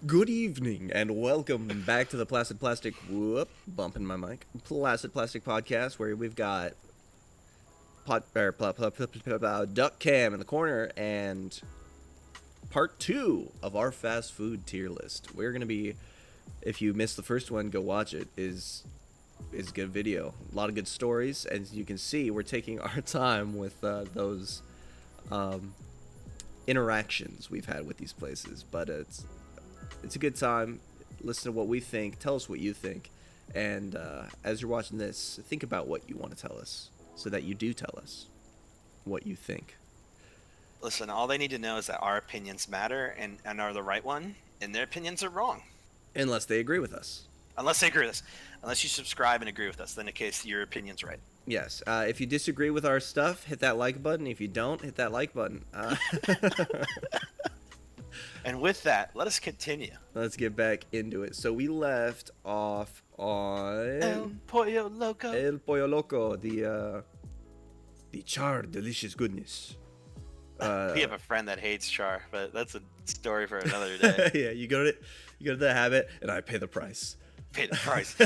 Good evening and welcome back to the Placid Plastic bumping my mic. Placid Plastic podcast where we've got Duck Cam in the corner and part 2 of our fast food tier list. We're going to be, if you missed the first one, go watch it. Is a good video. A lot of good stories. As you can see, we're taking our time with those interactions we've had with these places, but it's a good time. Listen to what we think. Tell us what you think. And as you're watching this, think about what you want to tell us so that you do tell us what you think. Listen, all they need to know is that our opinions matter and are the right one, and their opinions are wrong. Unless they agree with us. Unless they agree with us. Unless you subscribe and agree with us, then in case your opinion's right. Yes. If you disagree with our stuff, hit that like button. If you don't, hit that like button. And with that, let us continue. Let's get back into it. So we left off on El Pollo Loco. El Pollo Loco, the charred delicious goodness. We have a friend that hates char, but that's a story for another day. Yeah, you go to the habit, and I pay the price. Pay the price.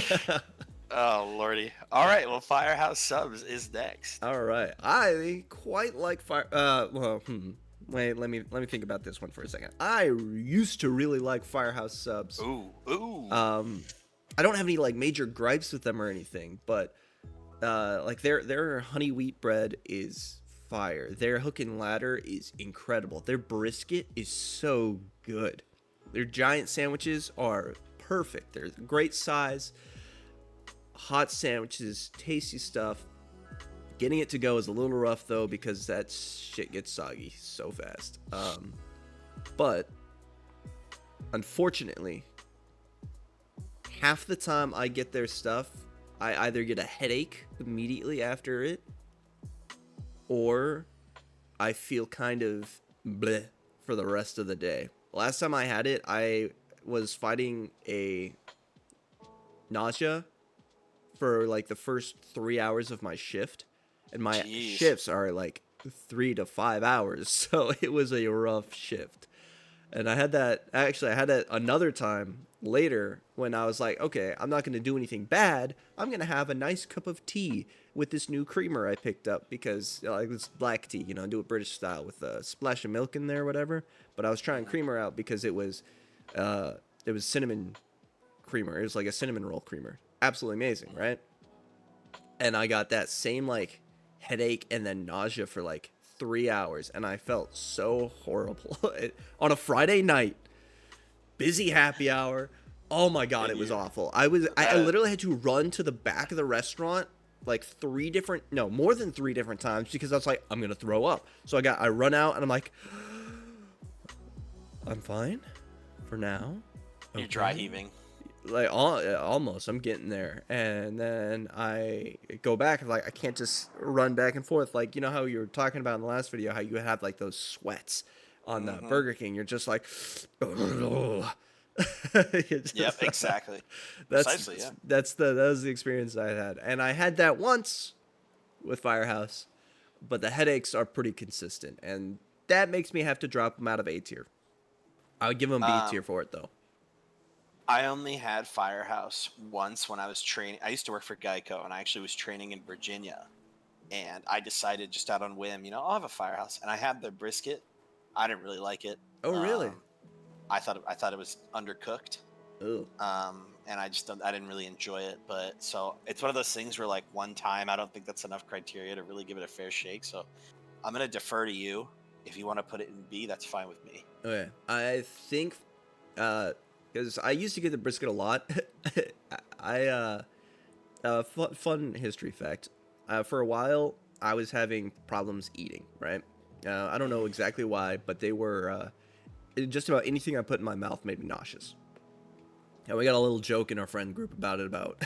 Oh lordy! All right, well, Firehouse Subs is next. All right, I quite like Wait, let me think about this one for a second. I used to really like Firehouse Subs. Ooh. I don't have any like major gripes with them or anything, but like their honey wheat bread is fire. Their hook and ladder is incredible. Their brisket is so good. Their giant sandwiches are perfect. They're great size. Hot sandwiches, tasty stuff. Getting it to go is a little rough though because that shit gets soggy so fast. But unfortunately, half the time I get their stuff, I either get a headache immediately after it, or I feel kind of bleh for the rest of the day. Last time I had it, I was fighting a nausea for like the first 3 hours of my shift. And my shifts are like 3 to 5 hours, so it was a rough shift. And I had that another time later when I was like, okay, I'm not going to do anything bad. I'm going to have a nice cup of tea with this new creamer I picked up because like it's black tea, do it British style with a splash of milk in there or whatever. But I was trying creamer out because it was cinnamon creamer. It was like a cinnamon roll creamer. Absolutely amazing, right? And I got that same like headache and then nausea for like 3 hours, and I felt so horrible on a Friday night, busy happy hour. Oh my god, it was awful. I literally had to run to the back of the restaurant like more than 3 different times because I was like, I'm gonna throw up. So I run out and I'm like, I'm fine for now. Okay. You're dry heaving. Like almost, I'm getting there, and then I go back and like I can't just run back and forth like how you were talking about in the last video, how you have like those sweats on the Burger King. You're just like, yep, exactly. Precisely, yeah. That was the experience I had, and I had that once with Firehouse, but the headaches are pretty consistent, and that makes me have to drop them out of A tier. I would give them B tier for it though. I only had Firehouse once when I was training. I used to work for Geico, and I actually was training in Virginia. And I decided just out on whim, I'll have a Firehouse. And I had their brisket. I didn't really like it. Oh, really? I thought it was undercooked. Ooh. And I didn't really enjoy it. But so it's one of those things where like one time, I don't think that's enough criteria to really give it a fair shake. So I'm going to defer to you. If you want to put it in B, that's fine with me. Okay. I think, because I used to get the brisket a lot. Fun history fact. For a while, I was having problems eating, right? I don't know exactly why, but they were just about anything I put in my mouth made me nauseous. And we got a little joke in our friend group about it, about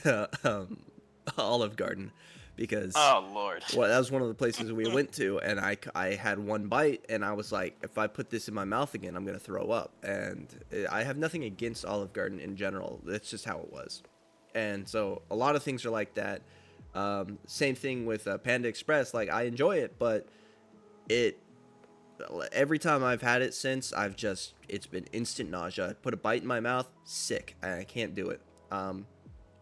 Olive Garden, because oh Lord, well, that was one of the places we went to, and I had one bite, and I was like, if I put this in my mouth again, I'm gonna throw up. And I have nothing against Olive Garden in general. That's just how it was. And so a lot of things are like that. Same thing with Panda Express. Like I enjoy it, but it every time I've had it since, it's been instant nausea. I put a bite in my mouth, sick. I can't do it.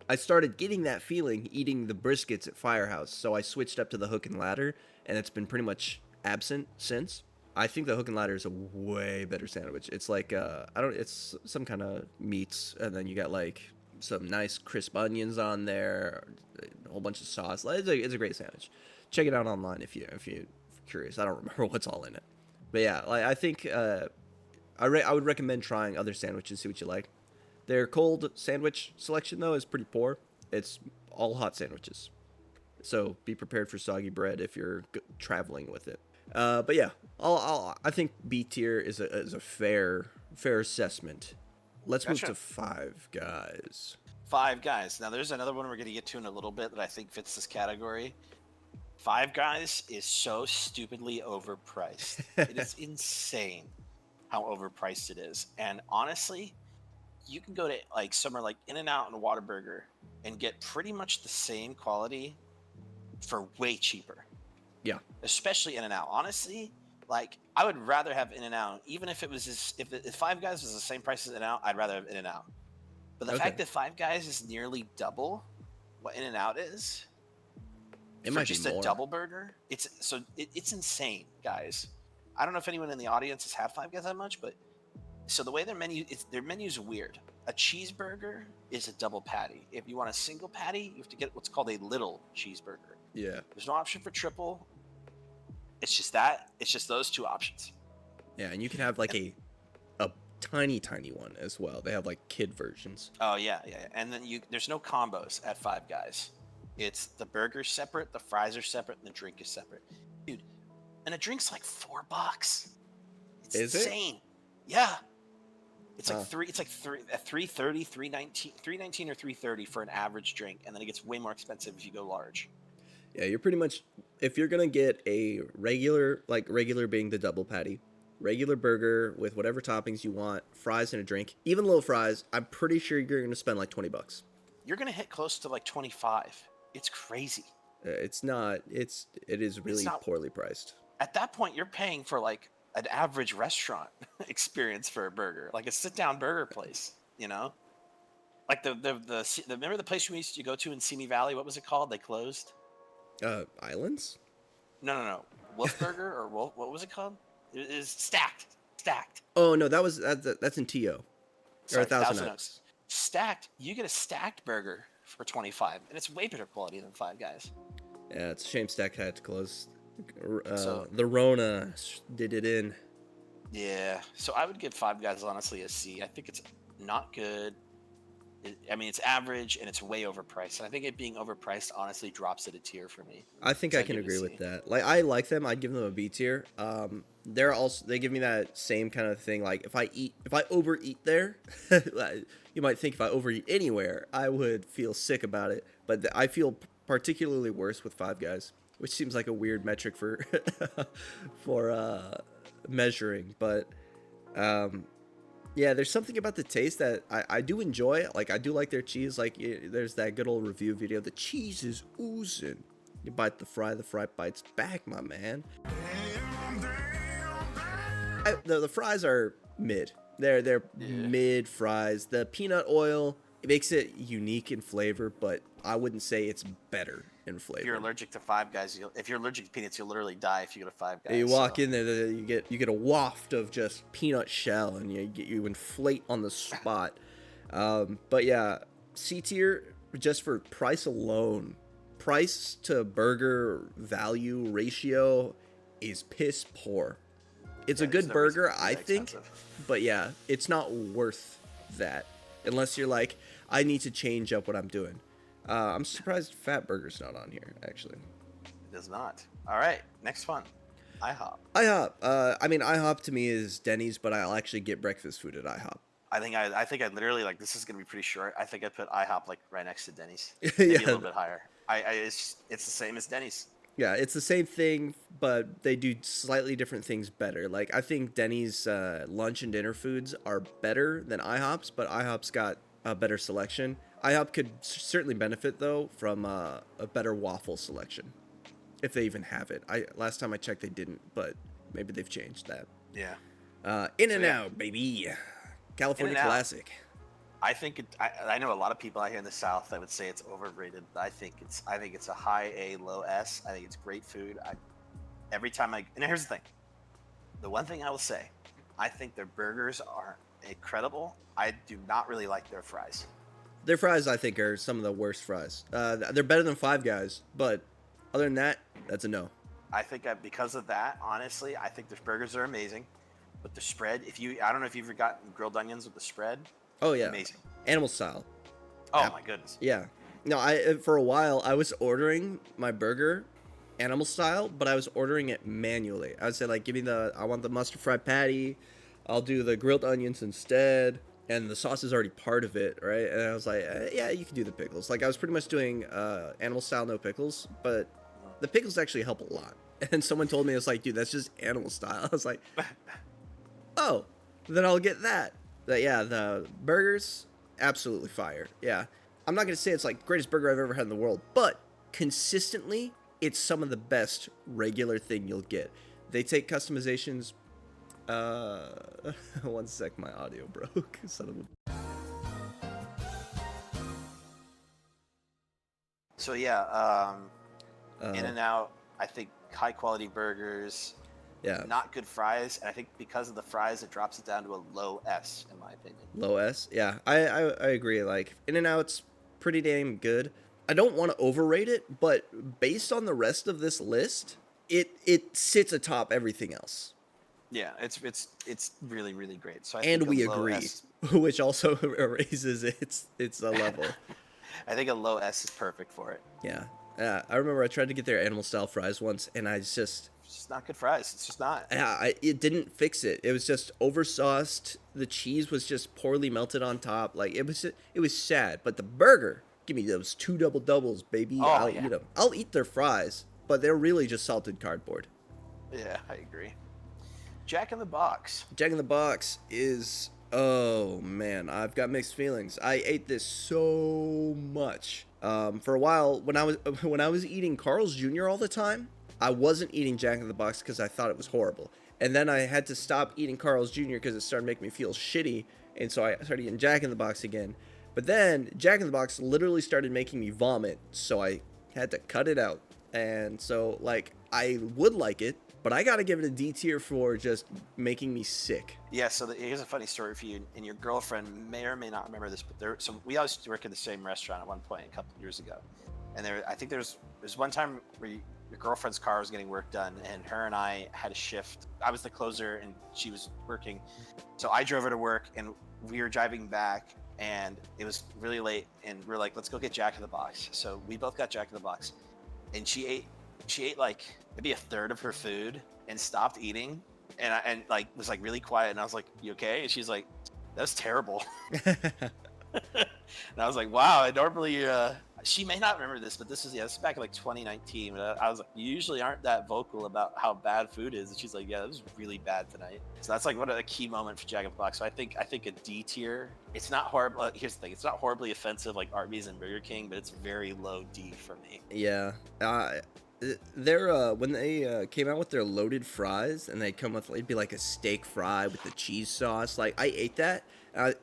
I started getting that feeling eating the briskets at Firehouse, so I switched up to the hook and ladder, and it's been pretty much absent since. I think the hook and ladder is a way better sandwich. It's like it's some kind of meats, and then you got like some nice crisp onions on there, a whole bunch of sauce. It's a great sandwich. Check it out online if you're curious. I don't remember what's all in it, but yeah, like I think I would recommend trying other sandwiches, see what you like. Their cold sandwich selection though is pretty poor. It's all hot sandwiches, so be prepared for soggy bread if you're traveling with it. But yeah, I think B tier is a fair assessment. Let's move Gotcha. to Five Guys. Five Guys. Now, there's another one we're going to get to in a little bit that I think fits this category. Five Guys is so stupidly overpriced. It is insane how overpriced it is. And honestly, you can go to like somewhere like In-N-Out and Whataburger and get pretty much the same quality for way cheaper. Yeah. Especially In-N-Out. Honestly, like I would rather have In-N-Out, even if it was if Five Guys was the same price as In-N-Out, I'd rather have In-N-Out. But the Okay. fact that Five Guys is nearly double what In-N-Out is It for might just be a more. double burger, it's insane, guys. I don't know if anyone in the audience has had Five Guys that much, but so the way their menu's weird. A cheeseburger is a double patty. If you want a single patty, you have to get what's called a little cheeseburger. Yeah. There's no option for triple. It's just that. It's just those two options. Yeah, and you can have like a tiny one as well. They have like kid versions. Oh yeah. And then there's no combos at Five Guys. It's the burger's separate, the fries are separate, and the drink is separate. Dude, and a drink's like $4. It's Is it? insane. Yeah. It's Huh. like three. It's like at 330, 319 or 330 for an average drink, and then it gets way more expensive if you go large. Yeah, you're pretty much, if you're gonna get a regular being the double patty, regular burger with whatever toppings you want, fries and a drink, even little fries, I'm pretty sure you're gonna spend like $20. You're gonna hit close to like 25. It's crazy. It is really not- poorly priced. At that point, you're paying for like an average restaurant experience for a burger, like a sit-down burger place. You know, like the remember the place we used to go to in Simi Valley? What was it called? They closed. Islands? No. Wolf Burger or Wolf? What was it called? It is Stacked. Oh no, that's in TO. Or Sorry, 1,000 Oaks. Stacked. You get a stacked burger for 25, and it's way better quality than Five Guys. Yeah, it's a shame Stack had to close. So- The Rona did it in. Yeah. So I would give Five Guys honestly a C. I think it's not good. It's average and it's way overpriced. And I think it being overpriced honestly drops it a tier for me. I think So I I'd can give it a agree C. with that. Like I like them. I'd give them a B tier. They give me that same kind of thing. Like if I overeat there, you might think if I overeat anywhere, I would feel sick about it. But I feel particularly worse with Five Guys, which seems like a weird metric for for measuring. But yeah, there's something about the taste that I do enjoy. Like I do like their cheese. Like there's that good old review video. The cheese is oozing. You bite the fry bites back, my man. The fries are mid. They're mid fries. The peanut oil, it makes it unique in flavor, but I wouldn't say it's better in flavor. If you're allergic to Five Guys, if you're allergic to peanuts, you'll literally die if you go to Five Guys. You walk in there, you get a waft of just peanut shell, and you inflate on the spot. But yeah, C tier just for price alone. Price to burger value ratio is piss poor. It's a good burger, I think, but yeah, it's not worth that unless you're like, I need to change up what I'm doing. I'm surprised Fat Burger's not on here, actually. It does not. All right, next one. IHOP. IHOP. IHOP to me is Denny's, but I'll actually get breakfast food at IHOP. I think I literally like this is gonna be pretty short. I think I put IHOP like right next to Denny's. Yeah. Maybe a little bit higher. It's the same as Denny's. Yeah, it's the same thing, but they do slightly different things better. Like I think Denny's lunch and dinner foods are better than IHOP's, but IHOP's got a better selection. IHOP could certainly benefit though from a better waffle selection, if they even have it. Last time I checked, they didn't, but Maybe they've changed that. Yeah. In So and yeah, out, baby. California In-N-Out. classic. I think I know a lot of people out here in the South that would say it's overrated, but I think it's a high A, low S. I think it's great food. Every time I and here's the thing. The one thing I will say, I think their burgers are incredible. I do not really like their fries. Their fries, I think, are some of the worst fries. They're better than Five Guys, but other than that, that's a no. I think that because of that, honestly, I think their burgers are amazing. But the spread, I don't know if you've ever gotten grilled onions with the spread. Oh yeah, Amazing. animal style. Oh my goodness. Yeah. No, I for a while I was ordering my burger animal style, but I was ordering it manually. I would say like, I want the mustard fried patty. I'll do the grilled onions instead, and the sauce is already part of it, right? And I was like, yeah, you can do the pickles. Like I was pretty much doing animal style no pickles, but the pickles actually help a lot. And someone told me, it's like, dude, that's just animal style. I was like, oh, then I'll get that. But yeah, the burgers, absolutely fire. Yeah. I'm not going to say it's like greatest burger I've ever had in the world, but consistently, it's some of the best regular thing you'll get. They take customizations. One sec, my audio broke. Son of a... So yeah, In-N-Out, I think high quality burgers. Yeah. Not good fries, and I think because of the fries, it drops it down to a low S, in my opinion. Low S, yeah, I agree. Like In-N-Out's pretty damn good. I don't want to overrate it, but based on the rest of this list, it sits atop everything else. Yeah, it's really really great. So and we agree, which also raises its a level. I think a low S is perfect for it. Yeah, I remember I tried to get their animal style fries once, and it's just not good fries. It's just not. Yeah, it didn't fix it. It was just oversauced. The cheese was just poorly melted on top. Like it was sad. But the burger, give me those 2 double doubles, baby. Oh, I'll yeah. eat them. I'll eat their fries, but they're really just salted cardboard. Yeah, I agree. Jack in the Box. Jack in the Box is, oh man, I've got mixed feelings. I ate this so much. For a while, when I was eating Carl's Jr. all the time, I wasn't eating Jack in the Box because I thought it was horrible. And then I had to stop eating Carl's Jr. because it started making me feel shitty. And so I started eating Jack in the Box again. But then Jack in the Box literally started making me vomit. So I had to cut it out. And so, like, I would like it, but I got to give it a D tier for just making me sick. Yeah, so here's a funny story for you. And your girlfriend may or may not remember this, but so we always used to work in the same restaurant at one point a couple of years ago. And I think there's one time where your girlfriend's car was getting work done, and her and I had a shift. I was the closer, and she was working. So I drove her to work, and we were driving back, and it was really late, and we are like, let's go get Jack in the Box. So we both got Jack in the Box, and she ate like maybe a third of her food and stopped eating, and like was like really quiet, and I was like, you okay? And she's like, that's terrible. And I was like, wow. I normally she may not remember this, but this is back in like 2019. But I was like, you usually aren't that vocal about how bad food is, and she's like, yeah, it was really bad tonight. So that's like one of the key moments for Jack in the Box. So I think a D tier. It's not horrible. Here's the thing: it's not horribly offensive like Arby's and Burger King, but it's very low D for me. Yeah. When they came out with their loaded fries, and they'd come with, it'd be like a steak fry with the cheese sauce. Like I ate that,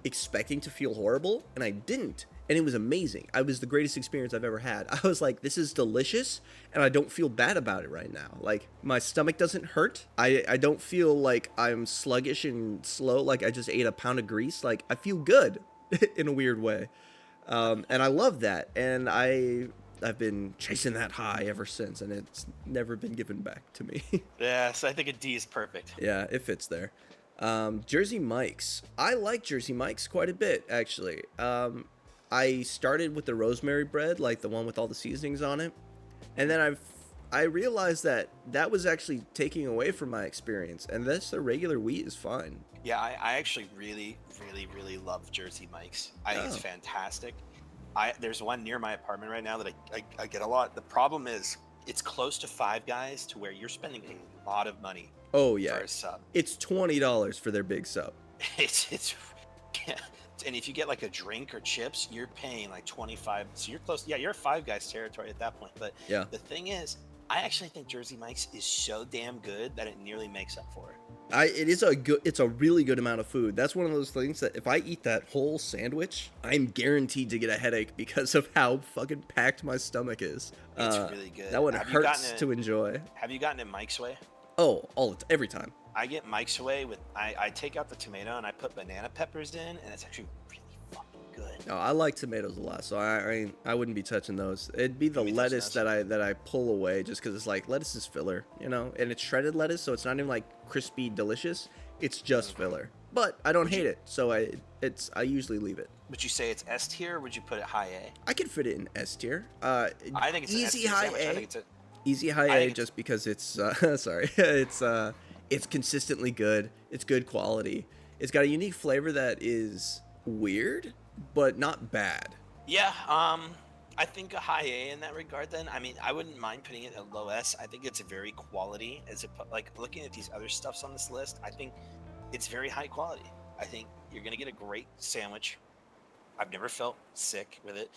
expecting to feel horrible, and I didn't. And it was amazing. It was the greatest experience I've ever had. I was like, this is delicious, and I don't feel bad about it right now. Like, my stomach doesn't hurt. I don't feel like I'm sluggish and slow, like I just ate a pound of grease. Like, I feel good in a weird way. And I love that. And I've been chasing that high ever since, and it's never been given back to me. Yeah, so I think a D is perfect. Yeah, it fits there. Jersey Mike's. I like Jersey Mike's quite a bit, actually. I started with the rosemary bread, like the one with all the seasonings on it. And then I realized that was actually taking away from my experience. And the regular wheat is fine. Yeah, I actually really, really, really love Jersey Mike's. I think it's fantastic. There's one near my apartment right now that I get a lot. The problem is it's close to Five Guys, to where you're spending a lot of money. Oh yeah, for a sub. It's $20 for their big sub. It's and if you get like a drink or chips, you're paying like 25. So you're close. Yeah, you're Five Guys territory at that point. But yeah, the thing is, I actually think Jersey Mike's is so damn good that it nearly makes up for it. It's a really good amount of food. That's one of those things that if I eat that whole sandwich, I'm guaranteed to get a headache because of how fucking packed my stomach is. It's really good. That one hurts to enjoy. Have you gotten it Mike's Way? Oh, every time. I get Mike's Way with I take out the tomato and I put banana peppers in, and it's actually really fucking good. No, I like tomatoes a lot, so I wouldn't be touching those. It'd be the lettuce that I pull away just because it's like lettuce is filler, you know, and it's shredded lettuce, so it's not even like crispy delicious. It's just filler. But I don't hate it, so I usually leave it. Would you say it's S tier, or would you put it high A? I could fit it in S tier. I think it's easy an S tier high sandwich. A. I think it's Easy high A just because it's sorry, it's consistently good. It's good quality. It's got a unique flavor that is weird, but not bad. Yeah, I think a high A in that regard. Then I mean, I wouldn't mind putting it at low S. I think it's very quality. Like looking at these other stuffs on this list, I think it's very high quality. I think you're gonna get a great sandwich. I've never felt sick with it.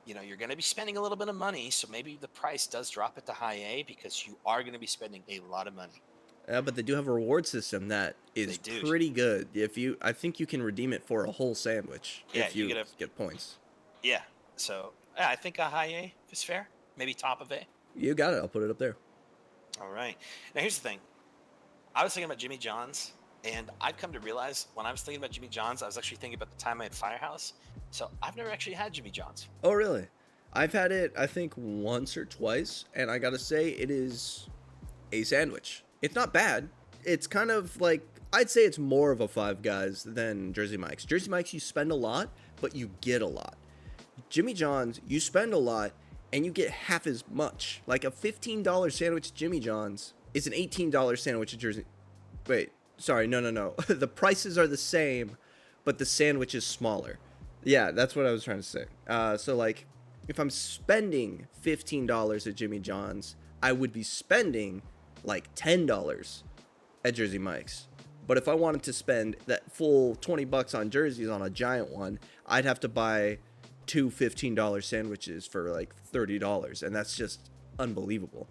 You know, you're going to be spending a little bit of money, so maybe the price does drop it to high A because you are going to be spending a lot of money. Yeah, but they do have a reward system that is pretty good. I think you can redeem it for a whole sandwich if you get points. Yeah, so yeah, I think a high A is fair. Maybe top of A. You got it. I'll put it up there. All right. Now here's the thing. I was thinking about Jimmy John's, and I've come to realize when I was thinking about Jimmy John's, I was actually thinking about the time I had Firehouse. So I've never actually had Jimmy John's. Oh, really? I've had it, I think, once or twice, and I gotta say, it is a sandwich. It's not bad. It's kind of like, I'd say it's more of a Five Guys than Jersey Mike's. Jersey Mike's, you spend a lot, but you get a lot. Jimmy John's, you spend a lot, and you get half as much. Like a $15 sandwich at Jimmy John's is an $18 sandwich at Jersey... Wait, sorry, no. The prices are the same, but the sandwich is smaller. Yeah, that's what I was trying to say. So, like, if I'm spending $15 at Jimmy John's, I would be spending, like, $10 at Jersey Mike's. But if I wanted to spend that full $20 on jerseys on a giant one, I'd have to buy two $15 sandwiches for, like, $30. And that's just unbelievable.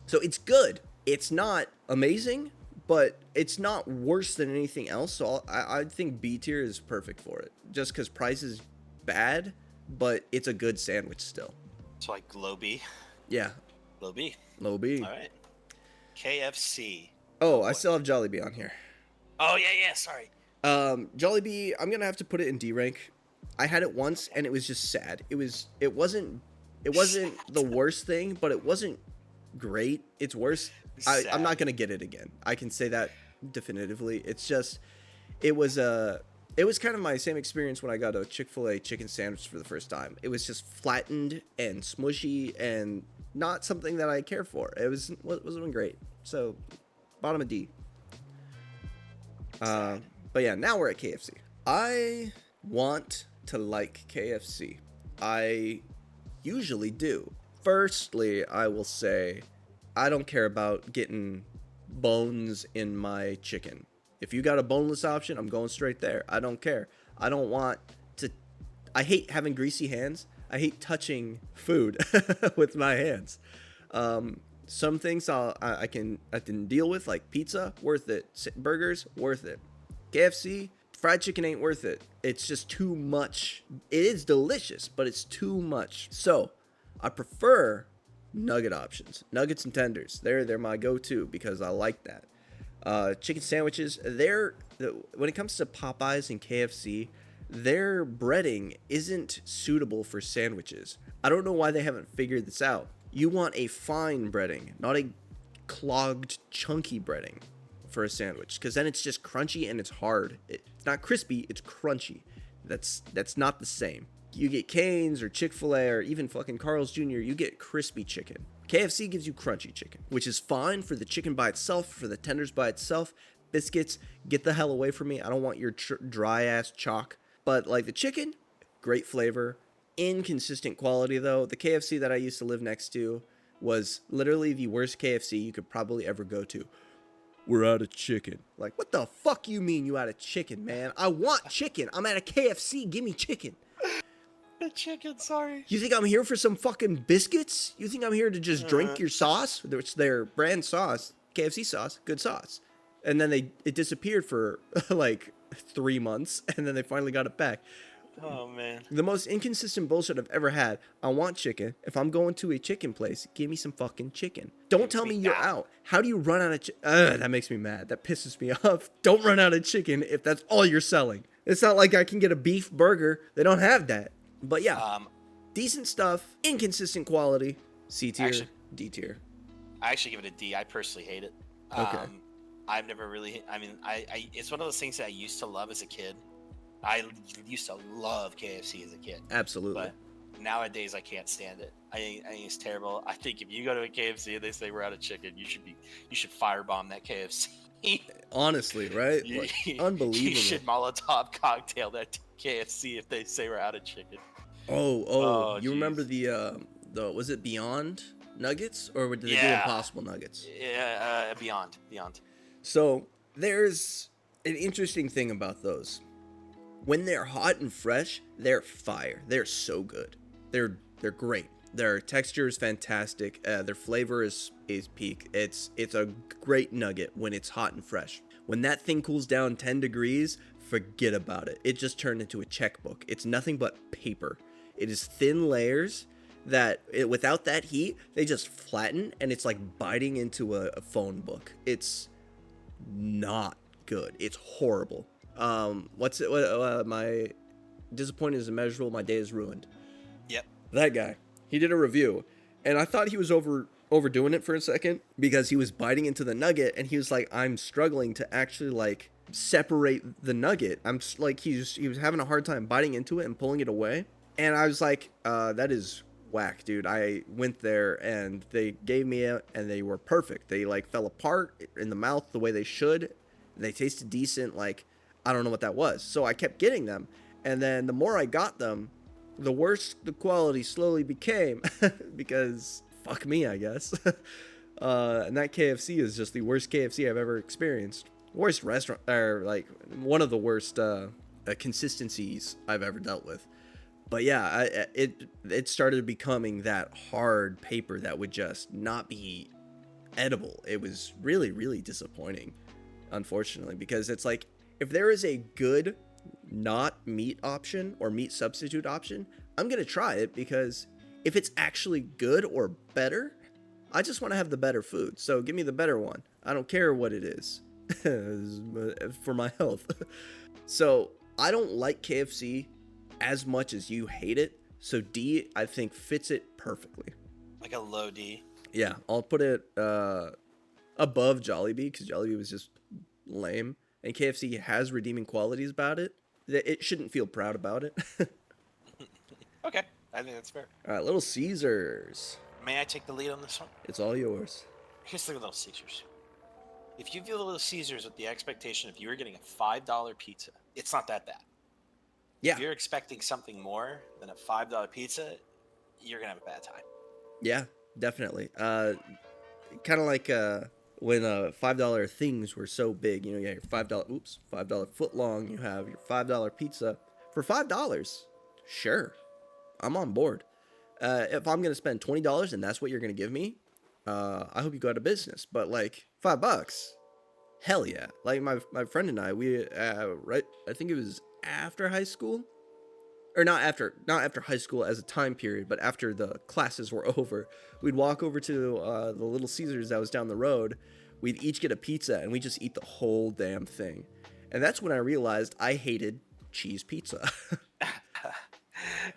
So, it's good. It's not amazing, but it's not worse than anything else, so I think B tier is perfect for it. Just because price is bad, but it's a good sandwich still. So like low B? Yeah. Low B. Low B. All right. KFC. Oh, I still have Jollibee on here. Oh, yeah, sorry. Jollibee, I'm going to have to put it in D rank. I had it once, and it was just sad. It wasn't the worst thing, but it wasn't great. It's worse. I'm not gonna get it again. I can say that definitively. It's just, it was kind of my same experience when I got a Chick-fil-A chicken sandwich for the first time. It was just flattened and smushy and not something that I care for. It wasn't great. So, bottom of D. But yeah, now we're at KFC. I want to like KFC. I usually do. Firstly, I will say, I don't care about getting bones in my chicken. If you got a boneless option, I'm going straight there. I don't care. I don't want to... I hate having greasy hands. I hate touching food with my hands. Some things I can deal with, like pizza, worth it. Burgers, worth it. KFC, fried chicken ain't worth it. It's just too much. It is delicious, but it's too much. So, I prefer nugget options. Nuggets and tenders. They're my go-to because I like that. Chicken sandwiches, when it comes to Popeyes and KFC, their breading isn't suitable for sandwiches. I don't know why they haven't figured this out. You want a fine breading, not a clogged, chunky breading for a sandwich, because then it's just crunchy and it's hard. It's not crispy, it's crunchy. That's not the same. You get Cane's or Chick-fil-A or even fucking Carl's Jr., you get crispy chicken. KFC gives you crunchy chicken, which is fine for the chicken by itself, for the tenders by itself. Biscuits, get the hell away from me. I don't want your dry-ass chalk. But, like, the chicken, great flavor. Inconsistent quality, though. The KFC that I used to live next to was literally the worst KFC you could probably ever go to. We're out of chicken. Like, what the fuck you mean you out of chicken, man? I want chicken. I'm at a KFC. Give me chicken. The chicken, sorry. You think I'm here for some fucking biscuits? You think I'm here to just Uh, drink your sauce? It's their brand sauce, KFC sauce, good sauce. And then it disappeared for like 3 months, and then they finally got it back. oh man. The most inconsistent bullshit I've ever had. I want chicken. If I'm going to a chicken place, give me some fucking chicken. Don't Give it tell to me me you're now. out. How do you run out of chicken? That makes me mad. That pisses me off. Don't run out of chicken if that's all you're selling. It's not like I can get a beef burger. They don't have that. But yeah, Um, decent stuff, inconsistent quality, C tier, Actually- D tier. I actually give it a D. I personally hate it. Okay. I've never really. I mean, it's one of those things that I used to love as a kid. I used to love KFC as a kid, Absolutely. but nowadays I can't stand it. I think it's terrible. I think if you go to a KFC and they say we're out of chicken, you should firebomb that KFC. Honestly, right? You, Like, unbelievable. You should Molotov cocktail that KFC if they say we're out of chicken. Oh, you jeez. remember the was it Beyond Nuggets or did they do Yeah. Impossible Nuggets? Yeah, beyond. So there's an interesting thing about those. When they're hot and fresh, they're fire. They're so good. They're great. Their texture is fantastic. Their flavor is peak. It's a great nugget when it's hot and fresh. When that thing cools down 10 degrees, forget about it. It just turned into a checkbook. It's nothing but paper. It is thin layers that without that heat, they just flatten, and it's like biting into a phone book. It's not good. It's horrible. My disappointment is immeasurable. My day is ruined. Yep. That guy. He did a review, and I thought he was overdoing it for a second because he was biting into the nugget, and he was like, "I'm struggling to actually like separate the nugget." He was having a hard time biting into it and pulling it away, and I was like, "That is whack, dude." I went there and they gave me it, and they were perfect. They like fell apart in the mouth the way they should. They tasted decent. Like, I don't know what that was, so I kept getting them, and then the more I got them, the worse the quality slowly became because fuck me, I guess. And that KFC is just the worst KFC I've ever experienced. Worst restaurant, or like one of the worst consistencies I've ever dealt with. But yeah, it started becoming that hard paper that would just not be edible. It was really, really disappointing, unfortunately, because it's like if there is a good not meat option or meat substitute option, I'm gonna try it because if it's actually good or better, I just want to have the better food. So give me the better one. I don't care what it is for my health. So I don't like KFC as much as you hate it. So D, I think, fits it perfectly. Like a low D. Yeah, I'll put it above Jollibee because Jollibee was just lame. And KFC has redeeming qualities about it. It shouldn't feel proud about it. Okay, I think that's fair. All right, Little Caesars. May I take the lead on this one? It's all yours. Here's the Little Caesars. If you view Little Caesars with the expectation of you were getting a $5 pizza, it's not that bad. Yeah, If you're expecting something more than a $5 pizza, you're gonna have a bad time. yeah, definitely. Kind of like when $5 things were so big. You know, you had your $5 foot long. You have your $5 pizza for $5. Sure, I'm on board. If I'm gonna spend $20 and that's what you're gonna give me, I hope you go out of business. But like $5, hell yeah! Like my friend and I, we right, I think it was after high school, or not after high school as a time period, but after the classes were over, we'd walk over to the Little Caesars that was down the road. We'd each get a pizza and we just eat the whole damn thing. And that's when I realized I hated cheese pizza.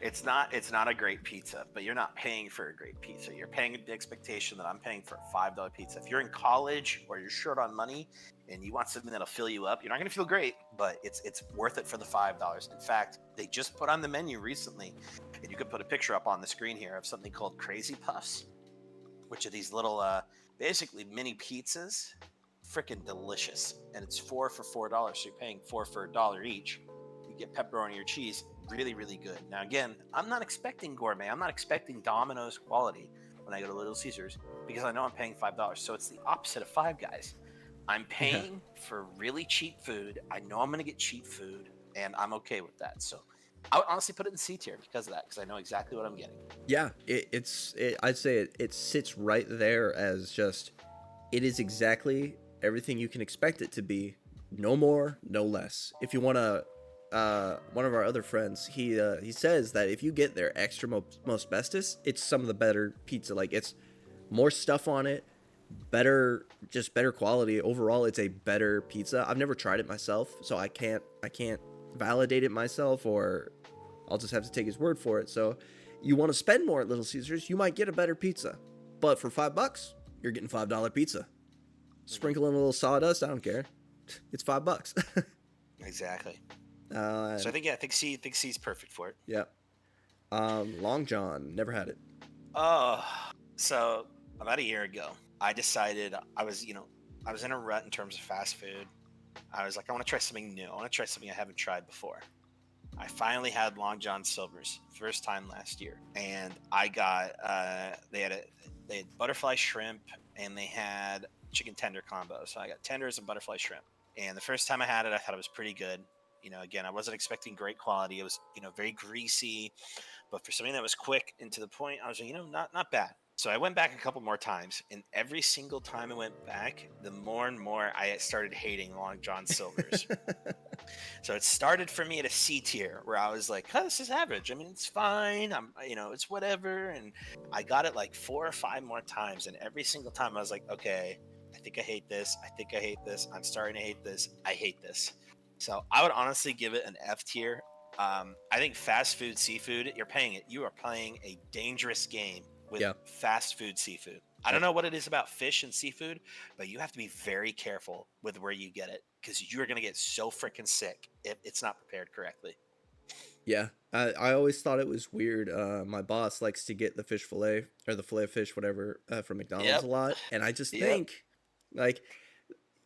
It's not a great pizza, but you're not paying for a great pizza. You're paying the expectation that I'm paying for a $5 pizza. If you're in college or you're short on money and you want something that'll fill you up, you're not going to feel great, but it's worth it for the $5. In fact, they just put on the menu recently, and you could put a picture up on the screen here of something called Crazy Puffs, which are these little basically mini pizzas. Freaking delicious. And it's 4 for $4, so you're paying 4 for $1 each. You get pepperoni or cheese. Really, really good. Now, again, I'm not expecting gourmet. I'm not expecting Domino's quality when I go to Little Caesars because I know I'm paying $5. So it's the opposite of Five Guys. I'm paying for really cheap food. I know I'm going to get cheap food, and I'm okay with that. So I would honestly put it in C tier because of that, because I know exactly what I'm getting. Yeah, I'd say it sits right there as just, it is exactly everything you can expect it to be, no more, no less. If you want to, one of our other friends, he says that if you get their extra most bestest, it's some of the better pizza. Like, it's more stuff on it, better quality overall. It's a better pizza. I've never tried it myself, so I can't validate it myself, or I'll just have to take his word for it. So you want to spend more at Little Caesars, you might get a better pizza, but for $5, you're getting $5 pizza. Mhm. Sprinkle in a little sawdust, I don't care. It's $5. Exactly. So uh, I think C is perfect for it. yeah. Long John, never had it. Oh, so about a year ago, I decided I was in a rut in terms of fast food. I was like, I want to try something new. I want to try something I haven't tried before. I finally had Long John Silver's first time last year, and I got they had butterfly shrimp and they had chicken tender combo. So I got tenders and butterfly shrimp. And the first time I had it, I thought it was pretty good. Again, I wasn't expecting great quality. It was very greasy, but for something that was quick and to the point, I was like, not bad. So I went back a couple more times, and every single time I went back, the more and more I started hating Long John Silver's. So it started for me at a C tier where I was like, oh, this is average. I mean, it's fine. It's whatever. And I got it like 4 or 5 more times. And every single time I was like, okay, I think I hate this. I think I hate this. I'm starting to hate this. I hate this. So I would honestly give it an F tier. I think fast food seafood, you are playing a dangerous game with Yeah. fast food seafood. I don't know what it is about fish and seafood, but you have to be very careful with where you get it because you're going to get so freaking sick if it's not prepared correctly. Yeah, I always thought it was weird. My boss likes to get the fish fillet or the fillet of fish, whatever, from McDonald's Yep. a lot, and I just Yep. think, like,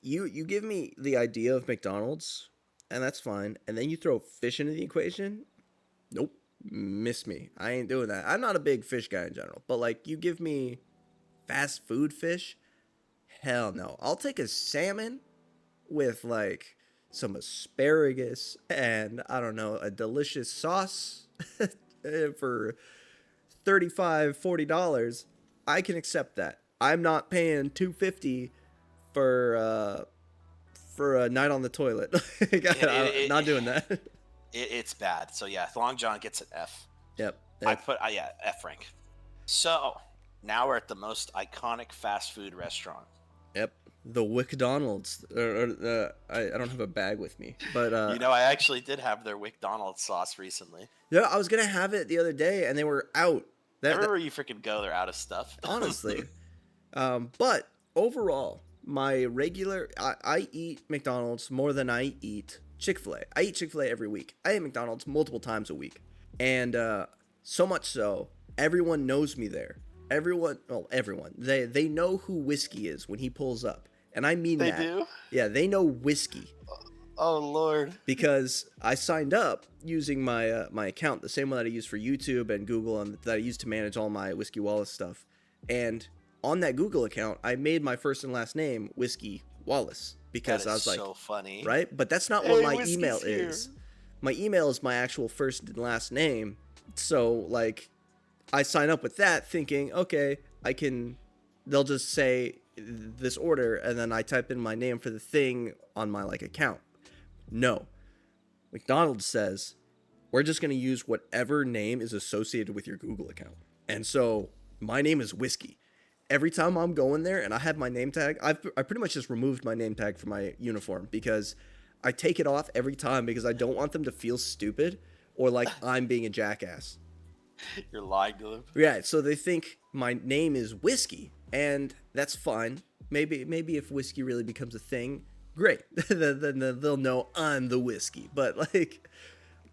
you give me the idea of McDonald's, and that's fine, and then you throw fish into the equation. Nope, miss me. I ain't doing that. I'm not a big fish guy in general, but like, you give me fast food fish, hell no. I'll take a salmon with like some asparagus and I don't know, a delicious sauce for $35-$40. I can accept that. I'm not paying $250 for for a night on the toilet. It, I'm it, not it, doing that. it's bad. So yeah, Long John gets an F. Yep. I Yep. put yeah, F rank. So now we're at the most iconic fast food restaurant. Yep. The McDonald's. I don't have a bag with me, but I actually did have their McDonald's sauce recently. yeah, I was gonna have it the other day, and they were out. That Everywhere you freaking go, they're out of stuff. honestly. But overall, my regular I eat McDonald's more than I eat Chick-fil-A. I eat Chick-fil-A every week. I eat McDonald's multiple times a week. And so much so, everyone knows me there. Everyone. They know who Whiskey is when he pulls up. And I mean They that. do? Yeah, they know Whiskey Oh Lord. because I signed up using my my account, the same one that I use for YouTube and Google, and that I use to manage all my Whiskey Wallace stuff. And on that Google account, I made my first and last name Whiskey Wallace because I was like, so funny. right? But that's not Hey, what my Whiskey's email here. is. My email is my actual first and last name. So like, I sign up with that thinking, okay, I can. They'll just say this order, and then I type in my name for the thing on my like account. No, McDonald's says we're just gonna use whatever name is associated with your Google account, and so my name is Whiskey. Every time I'm going there and I have my name tag, I pretty much just removed my name tag from my uniform because I take it off every time because I don't want them to feel stupid or like I'm being a jackass. You're lying to them. Yeah, so they think my name is Whiskey, and that's fine. Maybe if whiskey really becomes a thing, great. then they'll know I'm the whiskey. But like,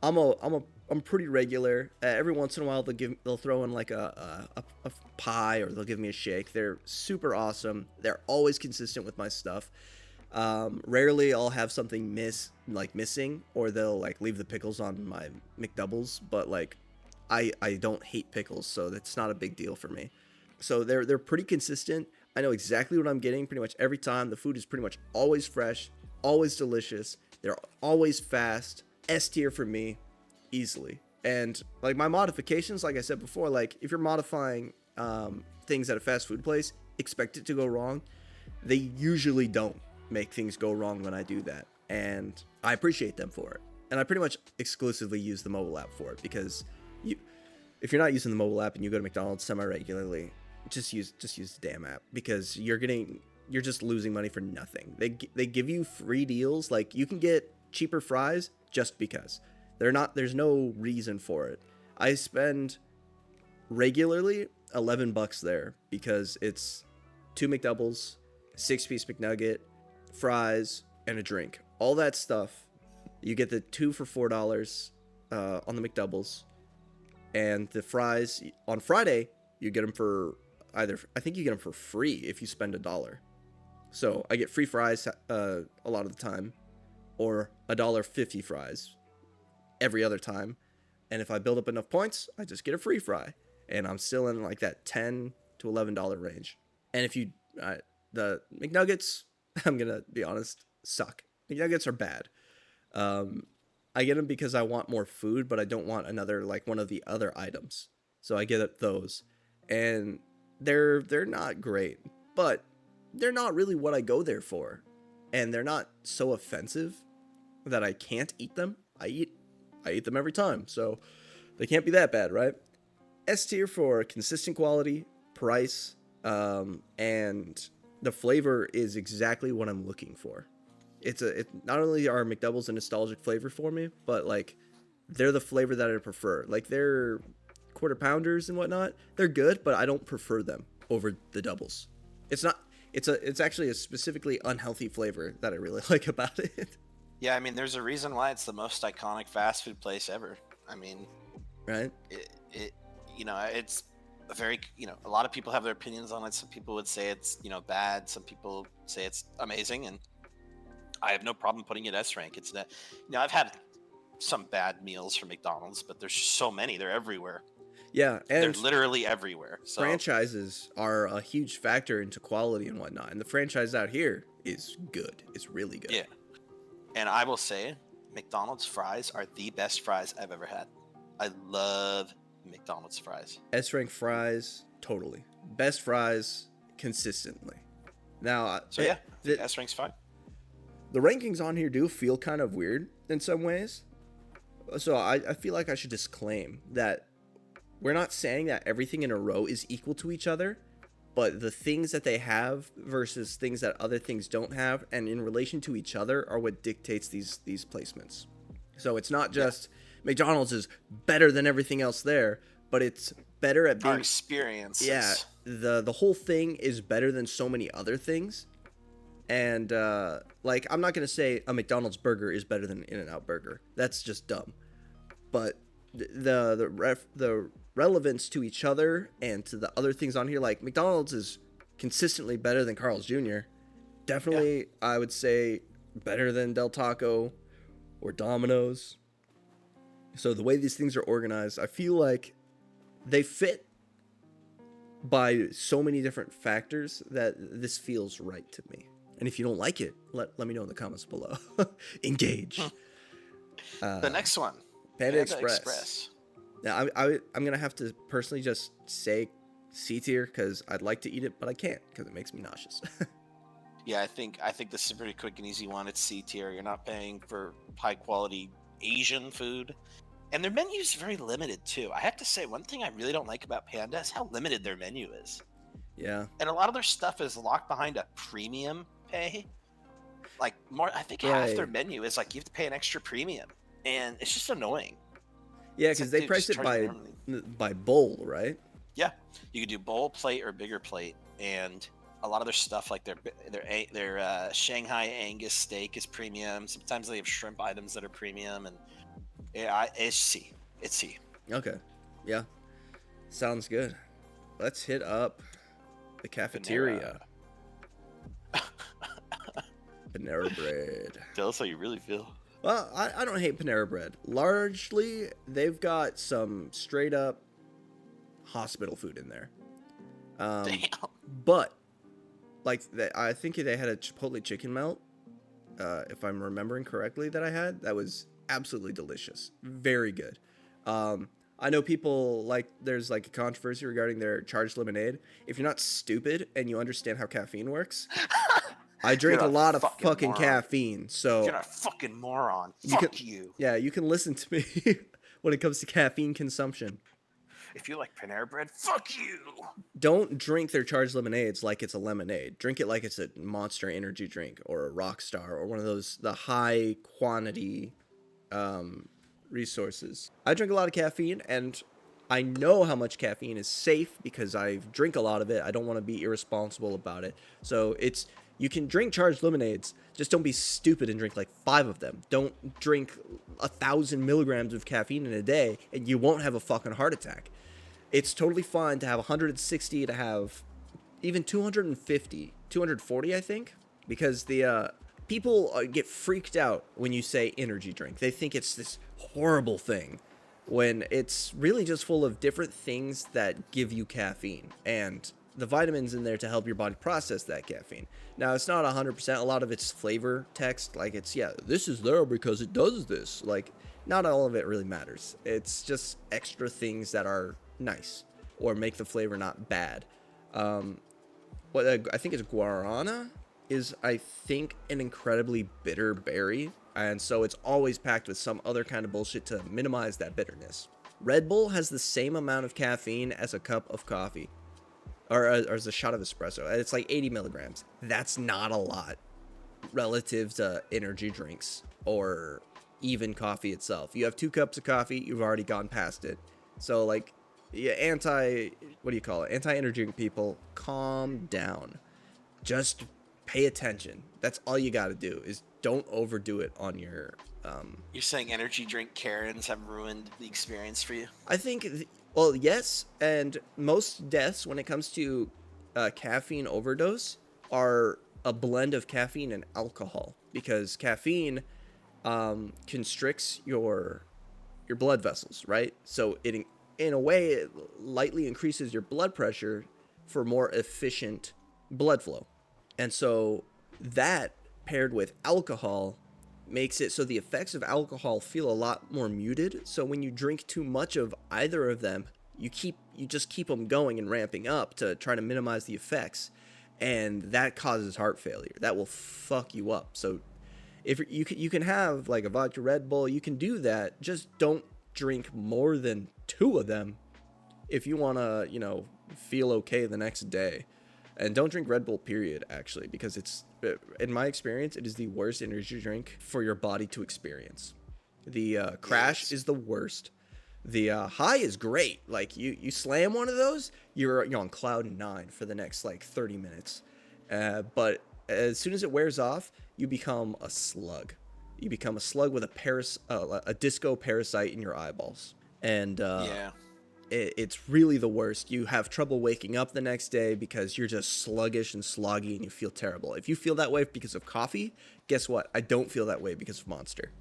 I'm pretty regular. Every once in a while they'll throw in like a pie, or they'll give me a shake. They're super awesome. They're always consistent with my stuff. Rarely I'll have something missing, or they'll like leave the pickles on my McDoubles. But like, I don't hate pickles, so that's not a big deal for me. So they're pretty consistent. I know exactly what I'm getting pretty much every time. The food is pretty much always fresh, always delicious. They're always fast. S tier for me. easily. And like my modifications, like I said before, like if you're modifying things at a fast food place, expect it to go wrong. They usually don't make things go wrong when I do that, and I appreciate them for it. And I pretty much exclusively use the mobile app for it, because you, if you're not using the mobile app and you go to McDonald's semi regularly, just use the damn app, because you're just losing money for nothing. They give you free deals, like you can get cheaper fries just because. There's no reason for it. I spend regularly $11 there because it's 2 McDoubles, 6-piece McNugget, fries, and a drink. All that stuff. You get the 2 for $4 on the McDoubles, and the fries on Friday you get them for I think you get them for free if you spend $1. So I get free fries a lot of the time, or $1.50 fries every other time. And if I build up enough points, I just get a free fry, and I'm still in like that $10 to $11 range. And if you the McNuggets, I'm gonna be honest, suck. McNuggets are bad. I get them because I want more food, but I don't want another, like one of the other items. So I get those, and they're not great, but they're not really what I go there for, and they're not so offensive that I can't eat them. I eat them every time, so they can't be that bad, right? S tier for consistent quality, price, and the flavor is exactly what I'm looking for. It not only are McDoubles a nostalgic flavor for me, but like they're the flavor that I prefer. Like they're quarter pounders and whatnot. They're good, but I don't prefer them over the doubles. It's not. It's actually a specifically unhealthy flavor that I really like about it. Yeah, I mean, there's a reason why it's the most iconic fast food place ever. I mean, Right? it it's a very, a lot of people have their opinions on it. Some people would say it's, bad. Some people say it's amazing, and I have no problem putting it S rank. It's that, I've had some bad meals from McDonald's, but there's so many. They're everywhere. Yeah, They're and literally everywhere. So franchises are a huge factor into quality and whatnot. And the franchise out here is good. It's really good. yeah, and I will say, McDonald's fries are the best fries I've ever had. I love McDonald's fries. S rank fries, totally. Best fries consistently. Now, So yeah, S rank's fine. the rankings on here do feel kind of weird in some ways. So I feel like I should disclaim that we're not saying that everything in a row is equal to each other, but the things that they have versus things that other things don't have, and in relation to each other, are what dictates these placements. So it's not just McDonald's is better than everything else there, but it's better at being Our experiences. Yeah, the whole thing is better than so many other things. And like, I'm not gonna say a McDonald's burger is better than an In-N-Out burger. That's just dumb. But the relevance to each other and to the other things on here, like McDonald's is consistently better than Carl's Jr. Definitely, I would say better than Del Taco or Domino's. So the way these things are organized, I feel like they fit by so many different factors that this feels right to me. And if you don't like it, let me know in the comments below. Engage. The next one, Panda Express. Now, I'm going to have to personally just say C tier because I'd like to eat it, but I can't because it makes me nauseous. Yeah, I think this is a pretty quick and easy one. It's C tier. You're not paying for high quality Asian food. And their menu is very limited too. I have to say, one thing I really don't like about Panda is how limited their menu is. Yeah. And a lot of their stuff is locked behind a premium pay. Like more, I think half their menu is like you have to pay an extra premium, and it's just annoying. Yeah, because they price it by bowl, right? Yeah, you could do bowl, plate, or bigger plate, and a lot of their stuff, like their Shanghai Angus steak, is premium. Sometimes they have shrimp items that are premium, and yeah, it's C. It's C. Okay, yeah, sounds good. Let's hit up the cafeteria. Panera Bread. Tell us how you really feel. Well, I don't hate Panera Bread. Largely, they've got some straight up hospital food in there. Damn. But like I think they had a Chipotle chicken melt, if I'm remembering correctly, that I had. That was absolutely delicious, very good. I know people like there's like a controversy regarding their charged lemonade. If you're not stupid and you understand how caffeine works, I You're drink a a lot of fucking fucking moron. caffeine, You're so a fucking moron. you can, Fuck you. yeah, you can listen to me when it comes to caffeine consumption. If you like Panera Bread, fuck you. Don't drink their charged lemonades like it's a lemonade. Drink it like it's a Monster Energy drink or a Rockstar or one of those the high quantity um, resources. I drink a lot of caffeine, and I know how much caffeine is safe because I drink a lot of it. I don't want to be irresponsible about it. So it's you can drink charged lemonades. Just don't be stupid and drink like 5 of them. Don't drink 1,000 milligrams of caffeine in a day, and you won't have a fucking heart attack. It's totally fine to have 160, to have even 250, 240, I think, because the people get freaked out when you say energy drink. They think it's this horrible thing when it's really just full of different things that give you caffeine and the vitamins in there to help your body process that caffeine. Now, it's not 100%. A lot of it's flavor text. Like, it's, yeah, this is there because it does this. Like, not all of it really matters. It's just extra things that are nice or make the flavor not bad. What I think is guarana is, I think, an incredibly bitter berry, and so it's always packed with some other kind of bullshit to minimize that bitterness. Red Bull has the same amount of caffeine as a cup of coffee, or as a shot of espresso. It's like 80 milligrams. That's not a lot relative to energy drinks or even coffee itself. You have 2 cups of coffee, you've already gone past it. So, like, yeah, what do you call it? Anti-energy drink people, calm down. Just pay attention. That's all you got to do is don't overdo it on your You're saying energy drink Karens have ruined the experience for you? I think well, yes, and most deaths when it comes to caffeine overdose are a blend of caffeine and alcohol, because caffeine constricts your blood vessels, right? So it in a way it lightly increases your blood pressure for more efficient blood flow. And so that paired with alcohol makes it so the effects of alcohol feel a lot more muted. So when you drink too much of either of them, you just keep them going and ramping up to try to minimize the effects, and that causes heart failure. That will fuck you up. So if you can have like a vodka Red Bull, you can do that. Just don't drink more than 2 of them if you want to, feel okay the next day. And don't drink Red Bull, period, actually, because it's, in my experience, it is the worst energy drink for your body to experience. The crash is the worst. The high is great. Like, you slam one of those, you're on cloud 9 for the next, like, 30 minutes. But as soon as it wears off, you become a slug. You become a slug with a disco parasite in your eyeballs. And Yeah. it's really the worst. You have trouble waking up the next day because you're just sluggish and sloggy and you feel terrible. If you feel that way because of coffee, guess what? I don't feel that way because of Monster.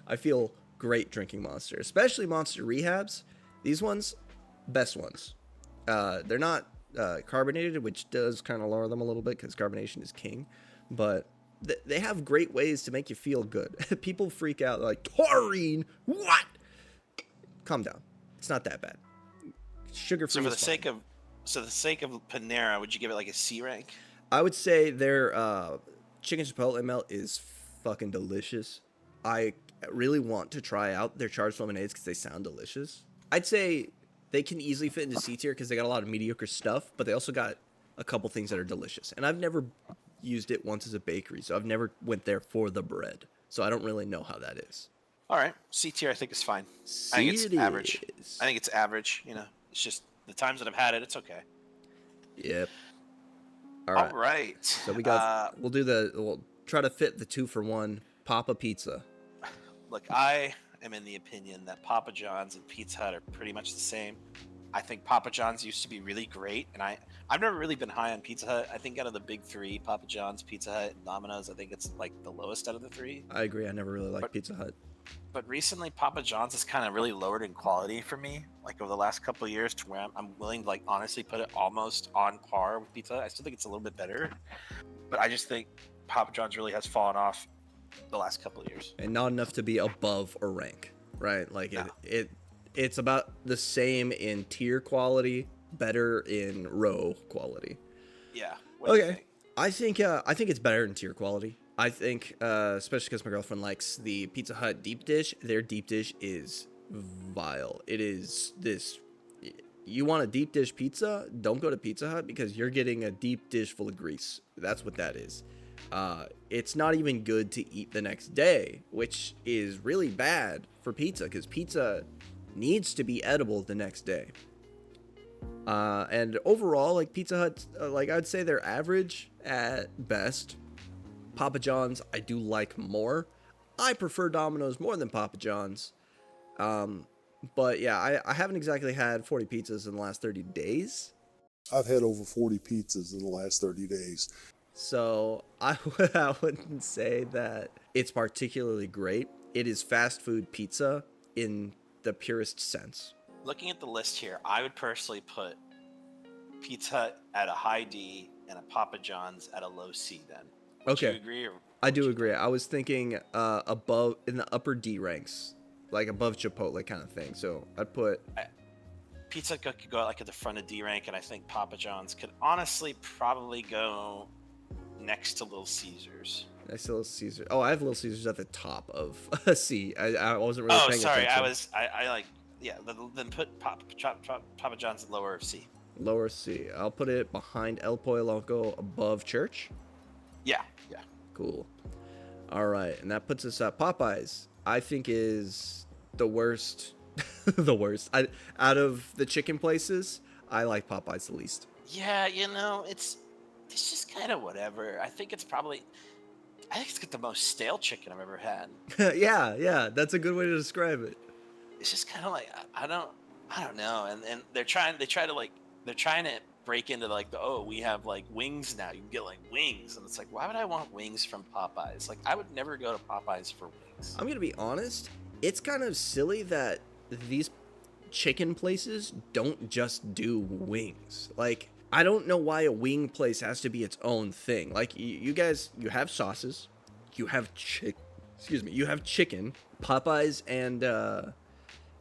I feel great drinking Monster, especially Monster Rehabs. These ones, best ones. They're not carbonated, which does kind of lower them a little bit because carbonation is king, but they have great ways to make you feel good. People freak out like, taurine, what? Calm down. It's not that bad. Sugar free. So the sake of Panera, would you give it like a C rank? I would say their chicken chipotle melt is fucking delicious. I really want to try out their charged lemonades because they sound delicious. I'd say they can easily fit into C tier because they got a lot of mediocre stuff, but they also got a couple things that are delicious. And I've never used it once as a bakery, so I've never went there for the bread. So I don't really know how that is. All right, C tier I think is fine. C I think it's it average. is. I think it's average. It's just the times that I've had it, it's okay. Yep. All right. All right. So we'll try to fit the 2-for-1 Papa Pizza. Look, I am in the opinion that Papa John's and Pizza Hut are pretty much the same. I think Papa John's used to be really great, and I've never really been high on Pizza Hut. I think out of the big 3, Papa John's, Pizza Hut, and Domino's, I think it's like the lowest out of the 3. I agree. I never really liked Pizza Hut. But recently, Papa John's has kind of really lowered in quality for me, like over the last couple of years, to where I'm willing to, like, honestly put it almost on par with Pizza Hut. I still think it's a little bit better, but I just think Papa John's really has fallen off the last couple of years. And not enough to be above a rank, right? Like No. it's about the same in tier quality, better in row quality. Yeah. What do you Okay. think? I think it's better in tier quality. I think, especially because my girlfriend likes the Pizza Hut deep dish. Their deep dish is vile. It is this. You want a deep dish pizza? Don't go to Pizza Hut because you're getting a deep dish full of grease. That's what that is. It's not even good to eat the next day, which is really bad for pizza because pizza needs to be edible the next day. And overall, like Pizza Hut, like I'd say they're average at best. Papa John's, I do like more. I prefer Domino's more than Papa John's. But yeah, I haven't exactly had 40 pizzas in the last 30 days. I've had over 40 pizzas in the last 30 days. So I wouldn't say that it's particularly great. It is fast food pizza in the purest sense. Looking at the list here, I would personally put Pizza Hut at a high D and a Papa John's at a low C. Then, would you Okay. agree? Or I what do would you agree. think? I was thinking above in the upper D ranks, like above Chipotle kind of thing. So I'd put Pizza Hut could go like at the front of D rank, and I think Papa John's could honestly probably go next to Little Caesars. next to Little Caesar. Oh, I have Little Caesars at the top of C. I wasn't really Oh, paying sorry, attention. I like yeah. Then put Papa John's at lower of C. Lower C. I'll put it behind El Pollo Loco, above Church. Yeah, yeah. Cool. All right, and that puts us at Popeyes. I think is the worst. The worst. Out of the chicken places, I like Popeyes the least. Yeah, it's just kind of whatever. I think it's got the most stale chicken I've ever had. Yeah, that's a good way to describe it. It's just kind of like I don't know. And they try to break into like we have like wings now. You can get like wings, and it's like, why would I want wings from Popeyes? Like, I would never go to Popeyes for wings. I'm gonna be honest. It's kind of silly that these chicken places don't just do wings. Like, I don't know why a wing place has to be its own thing. Like, you guys, you have sauces, you have you have chicken. Popeyes and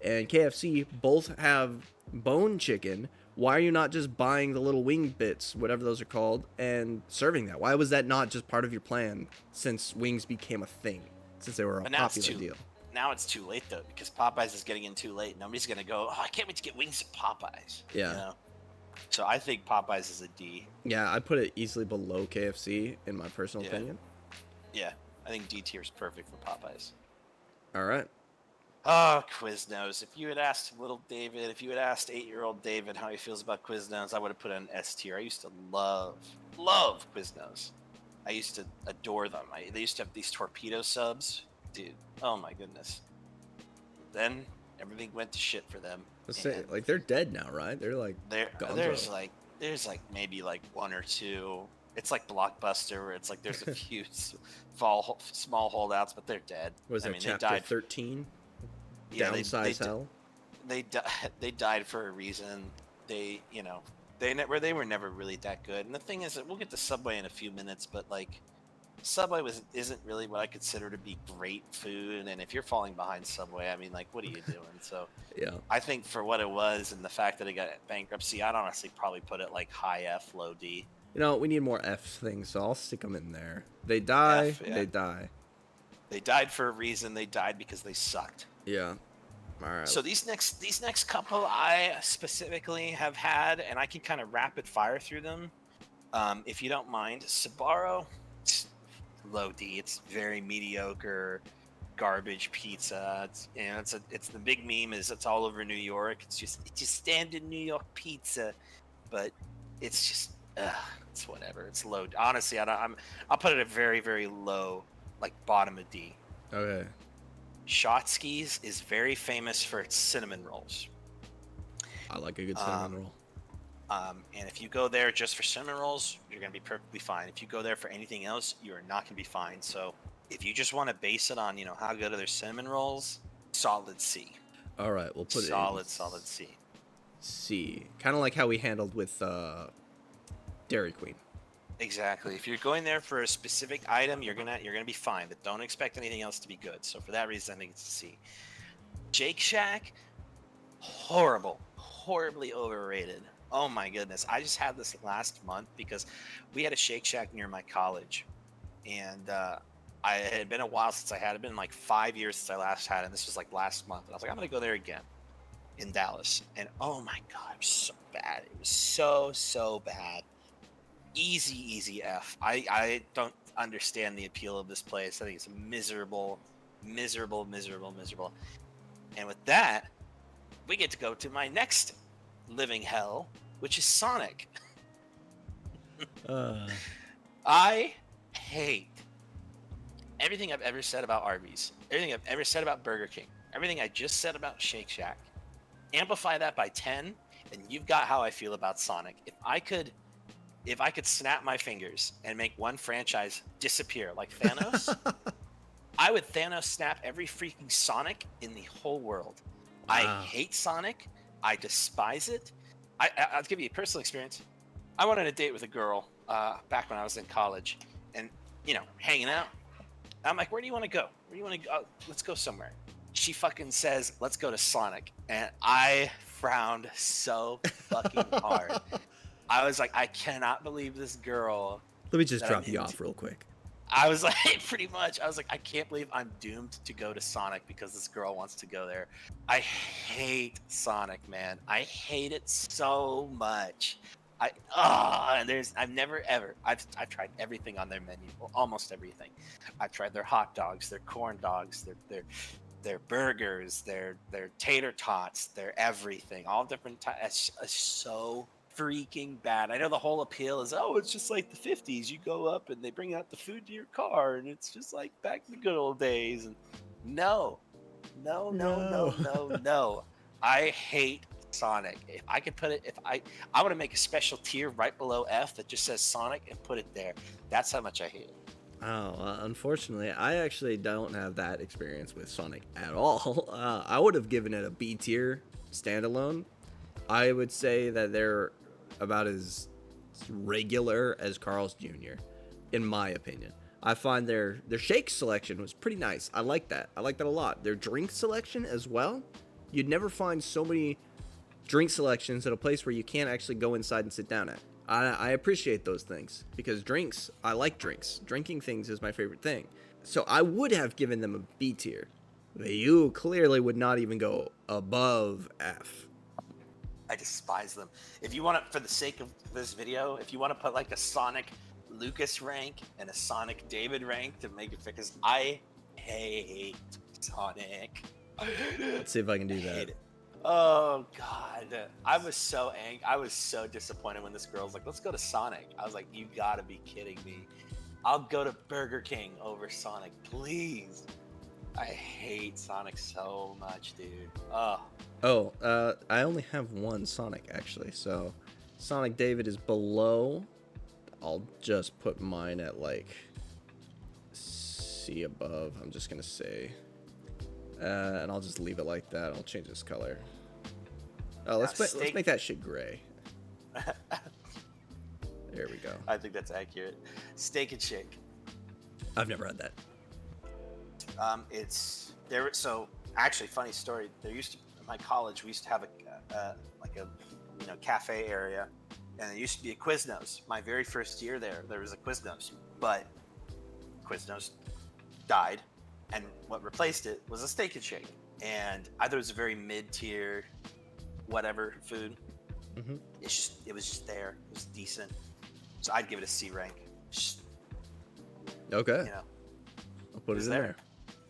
KFC both have bone chicken. Why are you not just buying the little wing bits, whatever those are called, and serving that? Why was that not just part of your plan since wings became a thing, since they were a But now it's popular deal? now it's too late though, because Popeyes is getting in too late. Nobody's gonna go. Oh, I can't wait to get wings at Popeyes. Yeah. So I think Popeyes is a D. Yeah, I put it easily below KFC in my personal opinion. Yeah, I think D tier is perfect for Popeyes. All right. Oh, Quiznos. If you had asked little David, if you had asked 8-year-old David how he feels about Quiznos, I would have put it in S tier. I used to love Quiznos. I used to adore them. They used to have these torpedo subs. Dude, oh my goodness. Then everything went to shit for them. Let's say, And like, they're dead now, right? They're like gone. there's like maybe like one or two. It's like Blockbuster, where it's like there's a few small holdouts, but they're dead. Was I that mean, chapter they died. 13? Yeah, Downsize hell. they died for a reason. They were never really that good. And the thing is that we'll get to Subway in a few minutes, but like Subway isn't really what I consider to be great food. And if you're falling behind Subway, I mean, like, what are you doing? So Yeah. I think for what it was and the fact that it got bankruptcy, I'd honestly probably put it like high F, low D. You know, we need more F things, so I'll stick them in there. They die, F, yeah. they die. They died for a reason. They died because they sucked. Yeah. All right. So these next couple I specifically have had, and I can kind of rapid fire through them, if you don't mind. Sbarro, low D. It's very mediocre, garbage pizza. It's the big meme is it's all over New York. It's just standard New York pizza, but it's just it's whatever. It's low. Honestly, I'll put it at very very low, like bottom of D. Okay. Shotsky's is very famous for its cinnamon rolls. I like a good cinnamon roll. And if you go there just for cinnamon rolls, you're going to be perfectly fine. If you go there for anything else, you are not going to be fine. So if you just want to base it on, how good are their cinnamon rolls, solid C. All right, we'll put solid it C. C. Kind of like how we handled with Dairy Queen. Exactly. If you're going there for a specific item, you're gonna be fine, but don't expect anything else to be good. So for that reason, I think it's a C. Shake Shack, horrible, horribly overrated. Oh my goodness. I just had this last month because we had a Shake Shack near my college, and I it had been a while since I had it. Been like 5 years since I last had it. And this was like last month, and I was like, I'm gonna go there again in Dallas, and oh my god, it was so bad. It was so bad. Easy F. I don't understand the appeal of this place. I think it's miserable, miserable. And with that, we get to go to my next living hell, which is Sonic. Uh, I hate everything I've ever said about Arby's, everything I've ever said about Burger King, everything I just said about Shake Shack. Amplify that by 10, and you've got how I feel about Sonic. If I could snap my fingers and make one franchise disappear like Thanos, I would Thanos snap every freaking Sonic in the whole world. I wow. hate Sonic. I despise it. I'll give you a personal experience. I went on a date with a girl back when I was in college, and hanging out. I'm like, where do you want to go? Where do you want to go? Oh, let's go somewhere. She fucking says, let's go to Sonic, and I frowned so fucking hard. I was like, I cannot believe this girl. Let me just that drop I'm you into- off real quick. I was like, pretty much. I was like, I can't believe I'm doomed to go to Sonic because this girl wants to go there. I hate Sonic, man. I hate it so much. I've never ever. I've tried everything on their menu, well, almost everything. I've tried their hot dogs, their corn dogs, their burgers, their tater tots, their everything, all different types. It's so freaking bad. I know the whole appeal is, oh, it's just like the 50s. You go up and they bring out the food to your car, and it's just like back in the good old days. And no. I hate Sonic. If I could put it, I want to make a special tier right below F that just says Sonic and put it there. That's how much I hate it. Oh, unfortunately, I actually don't have that experience with Sonic at all. I would have given it a B tier standalone. I would say that they're about as regular as Carl's Jr., in my opinion. I find their shake selection was pretty nice. I like that. I like that a lot. Their drink selection as well. You'd never find so many drink selections at a place where you can't actually go inside and sit down at. I appreciate those things because drinks, I like drinks. Drinking things is my favorite thing. So I would have given them a B tier. But you clearly would not even go above F. I despise them. If you want to, for the sake of this video, if you want to put like a Sonic Lucas rank and a Sonic David rank to make it fit, because I hate Sonic. Let's see if I can do I hate that. it. Oh god, I was so angry. I was so disappointed when this girl's like, "Let's go to Sonic." I was like, "You gotta be kidding me! I'll go to Burger King over Sonic, please." I hate Sonic so much, dude. Oh, I only have one Sonic actually. So Sonic David is below. I'll just put mine at like C above. I'm just gonna say, and I'll just leave it like that. I'll change this color. Oh, let's make that shit gray. There we go. I think that's accurate. Steak and Shake. I've never had that. It's there. So actually, funny story. There used to, in my college, we used to have a cafe area, and there used to be a Quiznos. My very first year there was a Quiznos, but Quiznos died, and what replaced it was a Steak and Shake. And I thought it was a very mid-tier, whatever food. Mm-hmm. It was just there. It was decent. So I'd give it a C rank. Okay. I'll put it in there.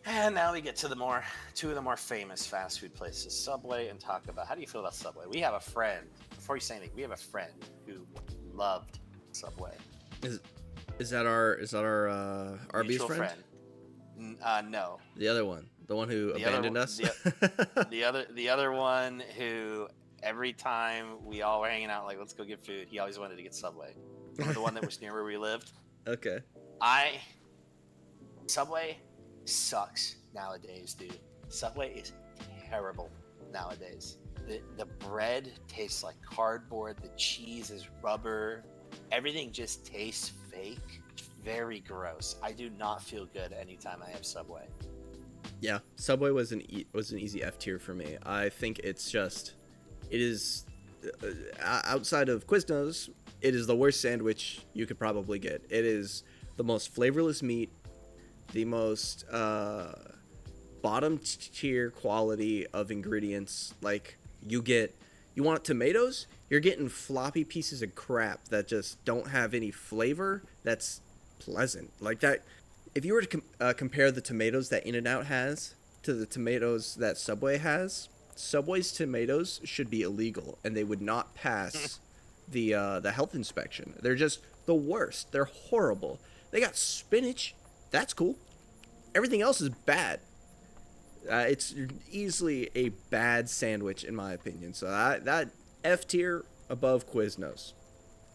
And now we get to two of the more famous fast food places, Subway and Taco Bell. How do you feel about Subway? We have a friend. Before you say anything, we have a friend who loved Subway. Is that our Arby's Mutual friend? No. The other one, the one who abandoned us. The other one who every time we all were hanging out, like, let's go get food, he always wanted to get Subway. Remember the one that was near where we lived? Okay. Subway sucks nowadays, dude. Subway is terrible nowadays. The bread tastes like cardboard. The cheese is rubber. everything just tastes fake. Very gross. I do not feel good anytime I have Subway. Yeah, Subway was an easy F tier for me. I think it is outside of Quiznos, it is the worst sandwich you could probably get. It is the most flavorless meat, the most bottom tier quality of ingredients. Like you want tomatoes, you're getting floppy pieces of crap that just don't have any flavor. That's pleasant. Like that. If you were to compare the tomatoes that In-N-Out has to the tomatoes that Subway has, Subway's tomatoes should be illegal and they would not pass the health inspection. They're just the worst. They're horrible. They got spinach. That's cool. Everything else is bad. It's easily a bad sandwich in my opinion. So that F tier above Quiznos.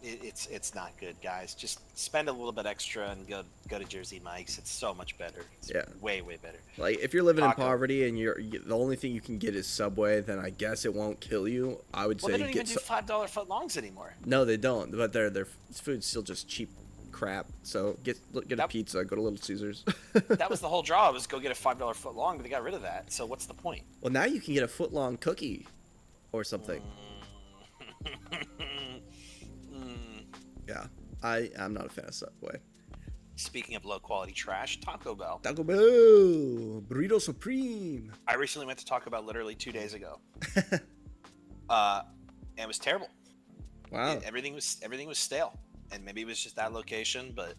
It's not good, guys. Just spend a little bit extra and go to Jersey Mike's. It's so much better. It's way better. Like if you're living in poverty and the only thing you can get is Subway, then I guess it won't kill you. I would say they don't even do $5 footlongs anymore. No, they don't. But their food's still just cheap crap. So get a pizza. Go to Little Caesars. That was the whole draw. Was go get a $5 footlong, but they got rid of that. So what's the point? Well, now you can get a footlong cookie, or something. Yeah, I'm not a fan of Subway. Speaking of low quality trash, Taco Bell. Taco Bell, Burrito Supreme. I recently went to Taco Bell literally 2 days ago. And it was terrible. Wow. Everything was stale, and maybe it was just that location, but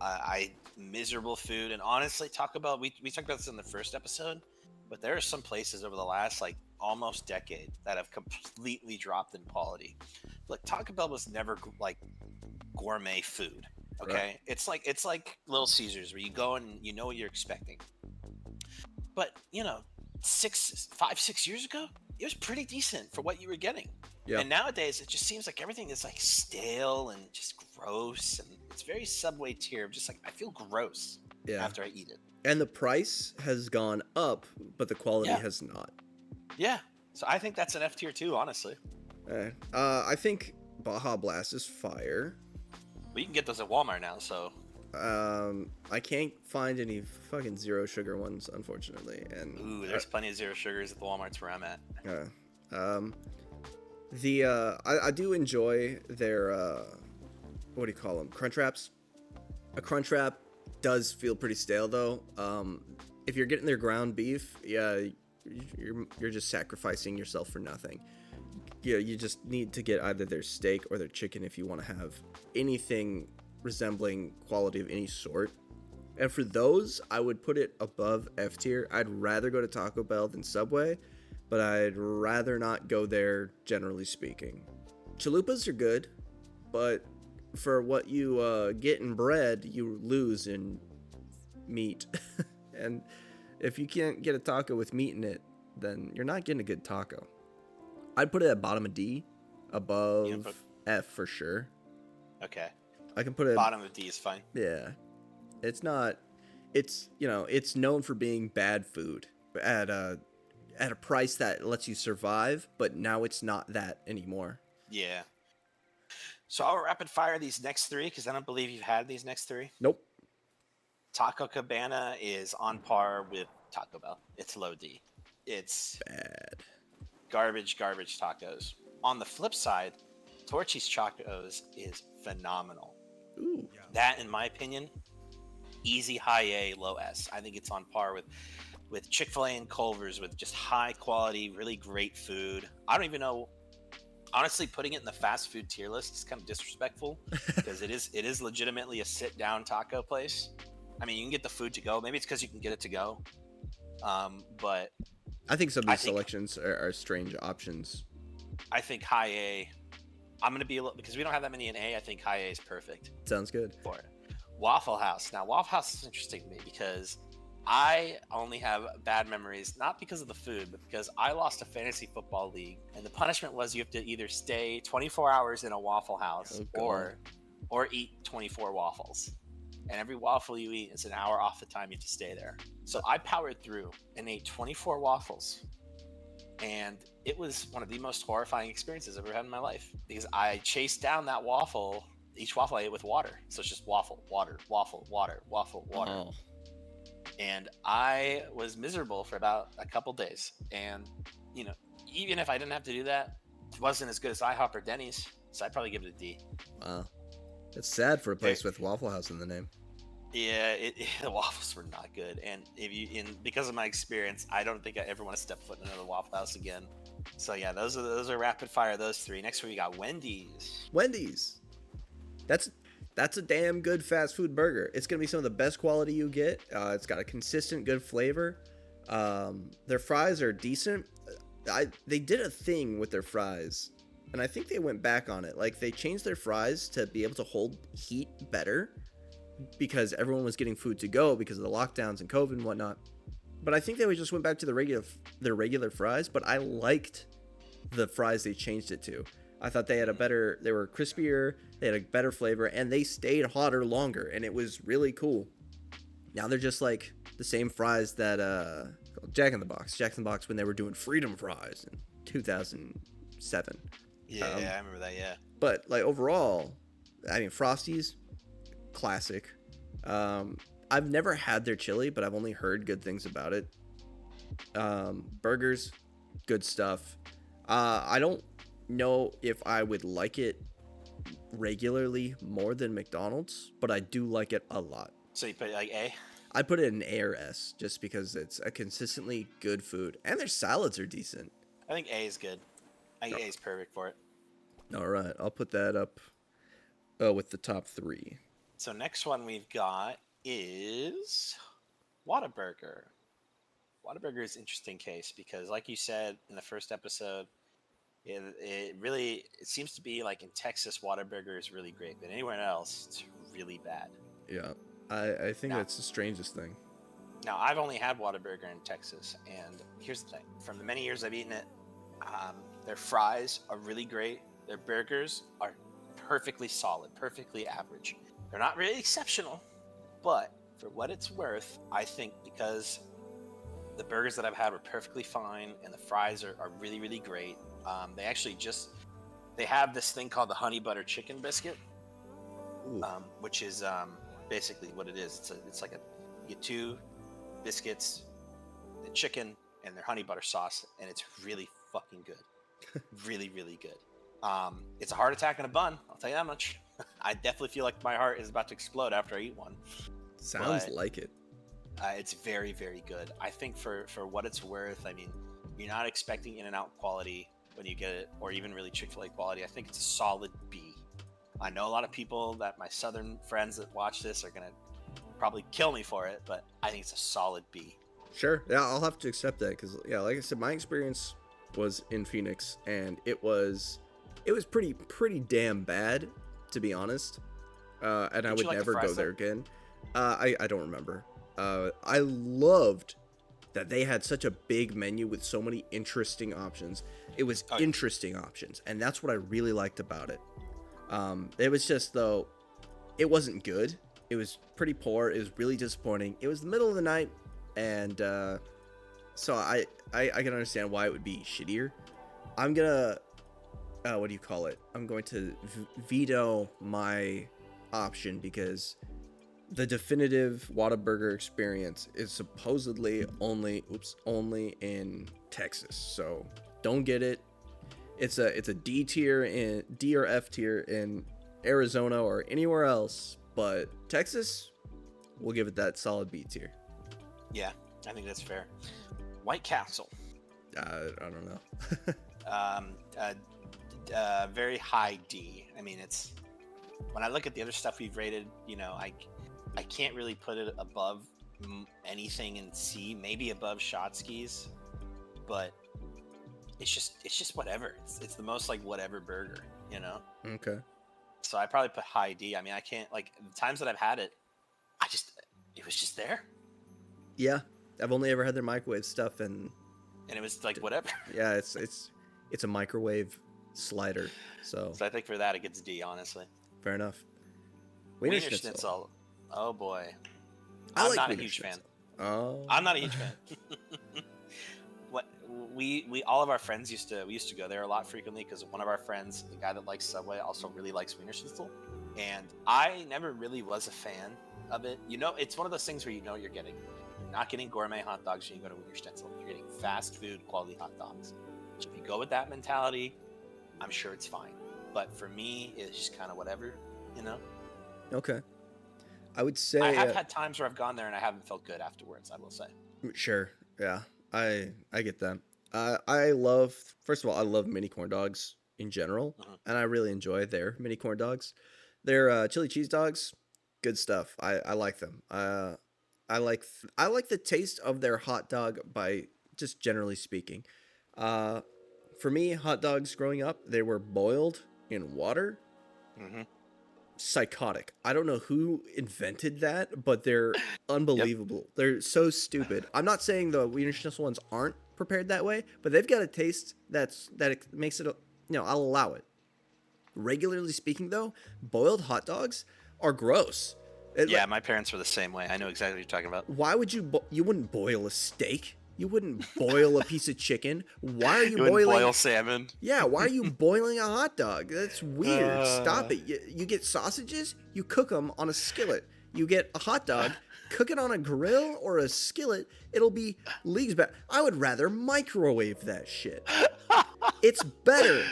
I miserable food. And honestly, Taco Bell. We talked about this in the first episode, but there are some places over the last almost decade that have completely dropped in quality. Look, Taco Bell was never gourmet food. Okay, right. It's like Little Caesars, where you go and you know what you're expecting. But 5-6 years ago, it was pretty decent for what you were getting. Yeah. And nowadays, it just seems like everything is stale and just gross, and it's very Subway tier. Just I feel gross after I eat it. And the price has gone up, but the quality has not. Yeah, so I think that's an F tier too, honestly. I think Baja Blast is fire. Well, you can get those at Walmart now, so. I can't find any fucking zero sugar ones, unfortunately. And ooh, there's plenty of zero sugars at the Walmarts where I'm at. I do enjoy their what do you call them? Crunchwraps. A Crunchwrap does feel pretty stale though. If you're getting their ground beef, you're just sacrificing yourself for nothing. Yeah, you just need to get either their steak or their chicken if you want to have anything resembling quality of any sort. And for those, I would put it above F tier. I'd rather go to Taco Bell than Subway, but I'd rather not go there, generally speaking. Chalupas are good, but for what you get in bread, you lose in meat. And if you can't get a taco with meat in it, then you're not getting a good taco. I'd put it at bottom of D, above F for sure. Okay. I can put it bottom of D is fine. Yeah. It's not. It's it's known for being bad food at a price that lets you survive, but now it's not that anymore. Yeah. So I'll rapid fire these next three because I don't believe you've had these next three. Nope. Taco Cabana is on par with Taco Bell. It's low D. It's bad. Garbage tacos. On the flip side, Torchy's Tacos is phenomenal. Ooh. That, in my opinion, easy high A, low S. I think it's on par with Chick-fil-A and Culver's with just high quality, really great food. I don't even know. Honestly, putting it in the fast food tier list is kind of disrespectful because it is legitimately a sit-down taco place. I mean, you can get the food to go. Maybe it's because you can get it to go. But I think some of these selections are strange options. I think high A. I'm gonna be a little because we don't have that many in A. I think high A is perfect. Sounds good for it. Waffle House. Now, Waffle House is interesting to me because I only have bad memories, not because of the food, but because I lost a fantasy football league, and the punishment was you have to either stay 24 hours in a Waffle House or eat 24 waffles. And every waffle you eat is an hour off the time you have to stay there. So I powered through and ate 24 waffles. And it was one of the most horrifying experiences I've ever had in my life because I chased down that waffle each waffle I ate with water. So it's just waffle, water, waffle, water, waffle, water. Oh, And I was miserable for about a couple days. And, you know, even if I didn't have to do that, it wasn't as good as IHOP or Denny's. So I'd probably give it a D. wow. It's sad for a place with Waffle House in the name. Yeah, the waffles were not good. And because of my experience, I don't think I ever want to step foot in another Waffle House again. So yeah, those are rapid fire, those three. Next we got Wendy's. Wendy's. That's a damn good fast food burger. It's gonna be some of the best quality you get. It's got a consistent, good flavor. Their fries are decent. They did a thing with their fries, and I think they went back on it. Like, they changed their fries to be able to hold heat better because everyone was getting food to go because of the lockdowns and COVID and whatnot. But I think they just went back to their regular fries. But I liked the fries they changed it to. I thought they were crispier, they had a better flavor, and they stayed hotter longer, and it was really cool. Now they're just like the same fries that Jack in the Box when they were doing freedom fries in 2007. Yeah, I remember that. Yeah. But like overall, I mean, Frosties, classic. I've never had their chili, but I've only heard good things about it. Burgers, good stuff. I don't know if I would like it regularly more than McDonald's, but I do like it a lot. So you put it like A? I put it in A or S just because it's a consistently good food, and their salads are decent. I think A is good. I think A is perfect for it. All right, I'll put that up with the top 3. So next one we've got is Whataburger. Whataburger is an interesting case because, like you said in the first episode, it seems to be like in Texas, Whataburger is really great, but anywhere else, it's really bad. Yeah, I think that's the strangest thing. Now, I've only had Whataburger in Texas, and here's the thing. From the many years I've eaten it, their fries are really great. Their burgers are perfectly solid, perfectly average. They're not really exceptional, but for what it's worth, I think because the burgers that I've had were perfectly fine, and the fries are really, really great. They have this thing called the honey butter chicken biscuit, which is basically what it is. You get 2 biscuits, the chicken, and their honey butter sauce, and it's really fucking good. Really, really good. It's a heart attack in a bun, I'll tell you that much. I definitely feel like my heart is about to explode after I eat one. Sounds like it. It's very, very good. I think for what it's worth, I mean, you're not expecting In-N-Out quality when you get it, or even really Chick-fil-A quality. I think it's a solid B. I know a lot of people that my southern friends that watch this are going to probably kill me for it, but I think it's a solid B. Sure. Yeah, I'll have to accept that because, yeah, like I said, my experience was in Phoenix, and it was pretty damn bad, to be honest. And I would never go there again. I don't remember. I loved that they had such a big menu with so many interesting options. It was interesting options, and that's what I really liked about it. It was just, though, it wasn't good. It was pretty poor. It was really disappointing. It was the middle of the night, and so I can understand why it would be shittier. I'm gonna what do you call it? I'm going to veto my option because the definitive Whataburger experience is supposedly only in Texas. So don't get it. It's a D or F tier in Arizona or anywhere else, but Texas, we'll give it that solid B tier. Yeah, I think that's fair. White Castle. I don't know. Very high D. I mean, it's when I look at the other stuff we've rated, I can't really put it above anything in C, maybe above Shotsky's, but it's just whatever. It's the most like whatever burger, Okay. So I probably put high D. I mean, I can't, like, the times that I've had it, it was just there. Yeah, I've only ever had their microwave stuff, and it was like whatever. Yeah, it's a microwave slider. So I think for that it gets D, honestly. Fair enough. Wiener Schnitzel. Oh boy. I'm not like a huge fan. Oh. I'm not a huge fan. What we all of our friends used to go there a lot frequently because one of our friends, the guy that likes Subway, also really likes Wiener Schnitzel. And I never really was a fan of it. You know, it's one of those things where you know you're getting. You're not getting gourmet hot dogs when you go to Wiener Schnitzel. You're getting fast food quality hot dogs. So if you go with that mentality, I'm sure it's fine. But for me, it's just kind of whatever, you know? Okay. I would say I have had times where I've gone there and I haven't felt good afterwards, I will say. sure. Yeah. I get that. I love first of all, I love mini corn dogs in general, Mhm. and I really enjoy their mini corn dogs. Their chili cheese dogs, good stuff. I like them. I like the taste of their hot dog by just generally speaking. Uh, for me, hot dogs growing up, they were boiled in water. Mhm. Psychotic. I don't know who invented that, but they're Yep. unbelievable. They're so stupid. I'm not saying the Wiener Schnitzel ones aren't prepared that way, but they've got a taste that it makes it. I'll allow it. Regularly speaking, though, boiled hot dogs are gross. Yeah, my parents were the same way. I know exactly what you're talking about. Why would you wouldn't boil a steak? You wouldn't boil a piece of chicken. Why are you You wouldn't boiling? boil salmon. Yeah, why are you boiling a hot dog? That's weird. Stop Uh. it. You get sausages, you cook them on a skillet. You get a hot dog, cook it on a grill or a skillet. It'll be leagues better. I would rather microwave that shit. It's better.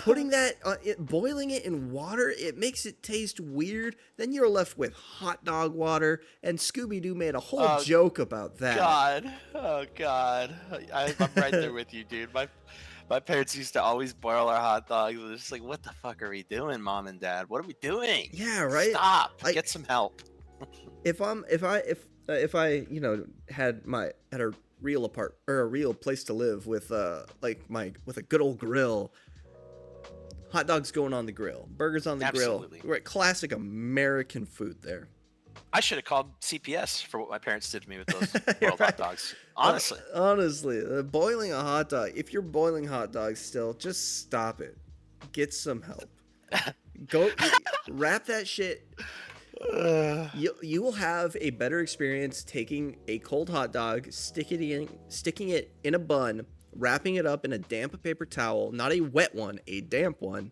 Putting that, boiling it in water, it makes it taste weird. Then you're left with hot dog water, and Scooby Doo made a whole Oh, joke about that. God. Oh, God. I'm right there with you, dude. My parents used to always boil our hot dogs. It was just like, what the fuck are we doing, Mom and Dad? What are we doing? Yeah, right. Stop. Like, Get some help. if I had a real a real place to live with with a good old grill, hot dogs going on the grill, burgers on the Absolutely. grill, right? Classic American food there. I should have called CPS for what my parents did to me with those boiled Right. hot dogs. Honestly. Honestly, boiling a hot dog. If you're boiling hot dogs still, just stop it. Get some help. Go wrap that shit. You will have a better experience taking a cold hot dog, sticking it in a bun, wrapping it up in a damp paper towel, not a wet one, a damp one.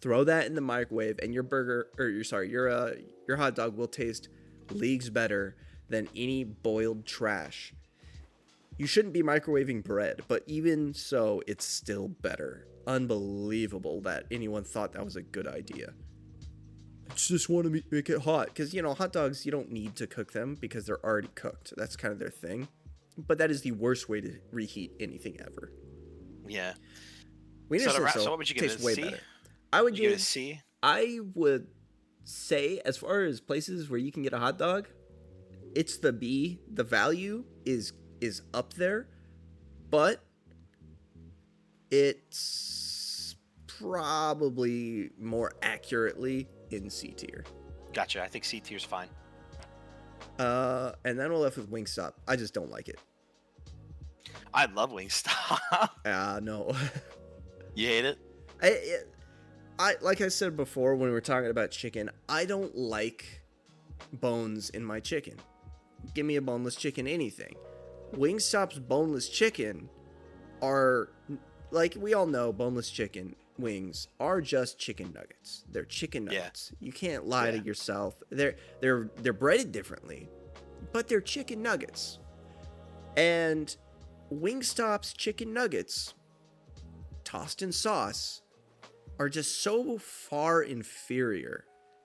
Throw that in the microwave, and your hot dog will taste leagues better than any boiled trash. You shouldn't be microwaving bread, but even so, it's still better. Unbelievable that anyone thought that was a good idea. I just want to make it hot. Because, hot dogs, you don't need to cook them because they're already cooked. That's kind of their thing. But that is the worst way to reheat anything ever. Yeah. Wiener So Schnitzel what would you give it? tastes A way C? better. I would You give it a give. C? I would say, as far as places where you can get a hot dog, it's the B. The value is up there, but it's probably more accurately in C tier. Gotcha. I think C tier's fine. And then we're left with Wingstop. I just don't like it. I love Wingstop. No. You hate it? I like I said before when we were talking about chicken, I don't like bones in my chicken. Give me a boneless chicken, anything. Wingstop's boneless chicken are, like we all know, boneless chicken wings are just chicken nuggets. They're chicken nuggets. You can't lie to yourself. They're breaded differently, but they're chicken nuggets. And Wingstop's chicken nuggets, tossed in sauce, are just so far inferior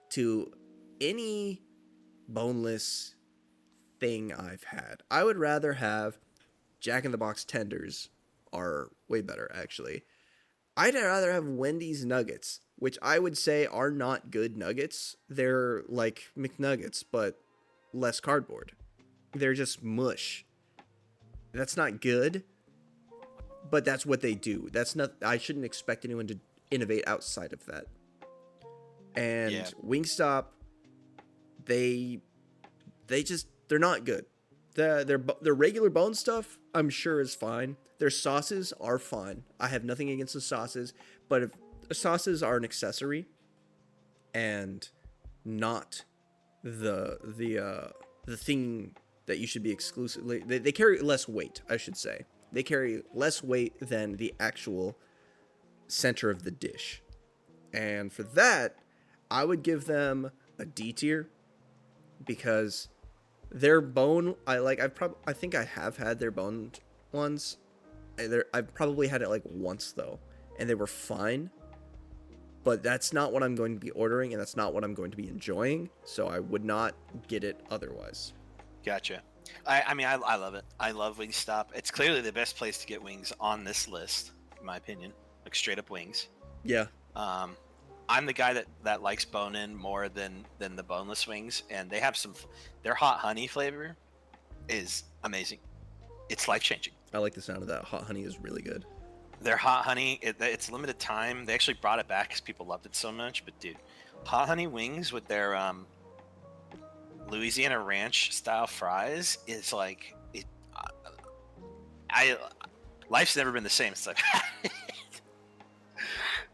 to any boneless thing I've had. I would rather have Jack in the Box tenders, are way better actually. I'd rather have Wendy's nuggets, which I would say are not good nuggets. They're like McNuggets, but less cardboard. They're just mush. That's not good, but that's what they do. I shouldn't expect anyone to innovate outside of that. And Wingstop, they're not good. Their regular bone stuff, I'm sure, is fine. Their sauces are fine. I have nothing against the sauces, but if sauces are an accessory and not the thing that you should be exclusively, they carry less weight, I should say. They carry less weight than the actual center of the dish. And for that, I would give them a D tier because their bone, I think I have had their boned ones. I've probably had it like once though, and they were fine. But that's not what I'm going to be ordering, and that's not what I'm going to be enjoying. So I would not get it otherwise. Gotcha. I mean, I love it. I love Wingstop. It's clearly the best place to get wings on this list, in my opinion. Like straight up wings. Yeah. I'm the guy that likes bone-in more than the boneless wings, and they have their hot honey flavor is amazing. It's life-changing. I like the sound of that. Hot honey is really good. Their hot honey, it's limited time. They actually brought it back because people loved it so much. But dude, hot honey wings with their Louisiana Ranch style fries is like it. Life's never been the same. It's like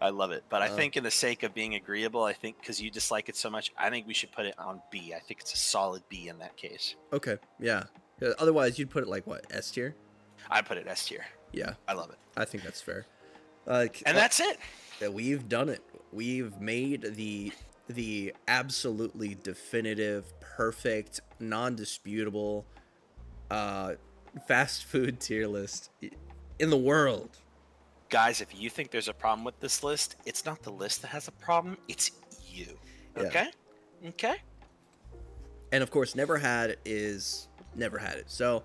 I love it. But I think, in the sake of being agreeable, I think because you dislike it so much, I think we should put it on B. I think it's a solid B in that case. Okay. Yeah. Otherwise, you'd put it like what, S tier? I put it S tier. Yeah. I love it. I think that's fair. And that's it. We've done it. We've made the absolutely definitive, perfect, non-disputable fast food tier list in the world. Guys, if you think there's a problem with this list, it's not the list that has a problem. It's you. Okay? Yeah. Okay? And of course, never had is never had it. So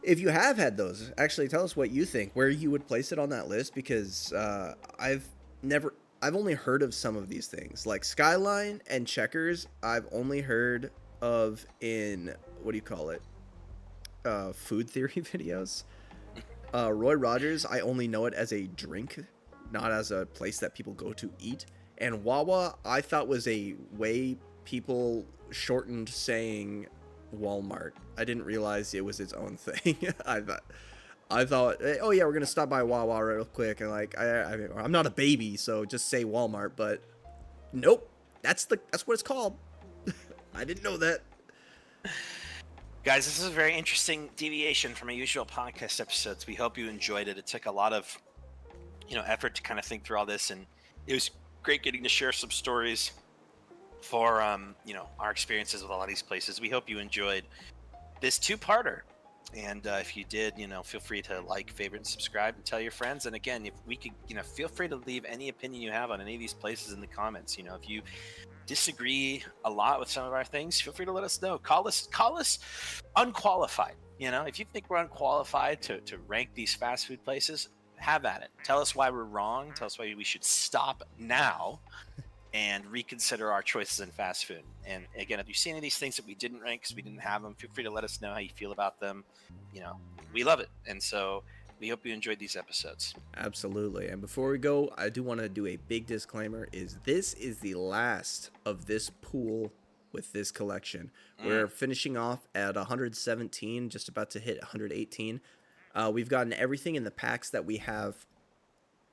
if you have had those, actually tell us what you think, where you would place it on that list, because I've only heard of some of these things. Like Skyline and Checkers, I've only heard of in, what do you call it? Food theory videos. Roy Rogers, I only know it as a drink, not as a place that people go to eat. And Wawa, I thought was a way people shortened saying Walmart. I didn't realize it was its own thing. I thought, oh yeah, we're gonna stop by Wawa real quick, and like I'm not a baby, so just say Walmart. But nope, that's what it's called. I didn't know that. Guys, this is a very interesting deviation from our usual podcast episodes. We hope you enjoyed it. It took a lot of, effort to kind of think through all this, and it was great getting to share some stories for, our experiences with a lot of these places. We hope you enjoyed this two-parter. And if you did, feel free to like, favorite, and subscribe, and tell your friends. And again, if we could, feel free to leave any opinion you have on any of these places in the comments. If you disagree a lot with some of our things, feel free to let us know. Call us unqualified. If you think we're unqualified to rank these fast food places, have at it. Tell us why we're wrong. Tell us why we should stop now and reconsider our choices in fast food. And again, if you see any of these things that we didn't rank because we didn't have them, feel free to let us know how you feel about them. We love it. And so we hope you enjoyed these episodes. Absolutely. And before we go, I do want to do a big disclaimer. This is the last of this pool with this collection. We're finishing off at 117, just about to hit 118. We've gotten everything in the packs that we have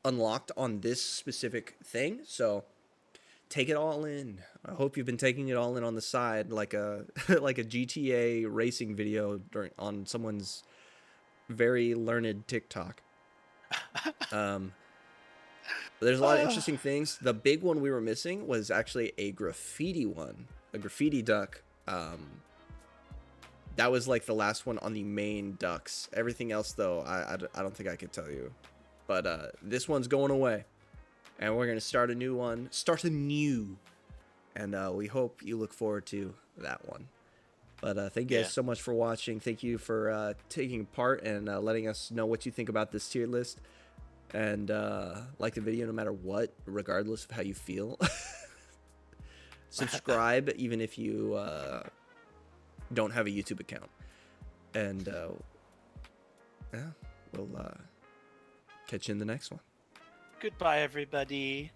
unlocked on this specific thing. So take it all in. I hope you've been taking it all in on the side, like a like a GTA racing video on someone's very learned TikTok. There's a lot of interesting things. The big one we were missing was actually a graffiti one, a graffiti duck. That was like the last one on the main ducks. Everything else, though, I don't think I could tell you. But this one's going away. And we're going to start a new one. And we hope you look forward to that one. But thank you guys so much for watching. Thank you for taking part and letting us know what you think about this tier list. And like the video no matter what, regardless of how you feel. Subscribe even if you don't have a YouTube account. And we'll catch you in the next one. Goodbye, everybody.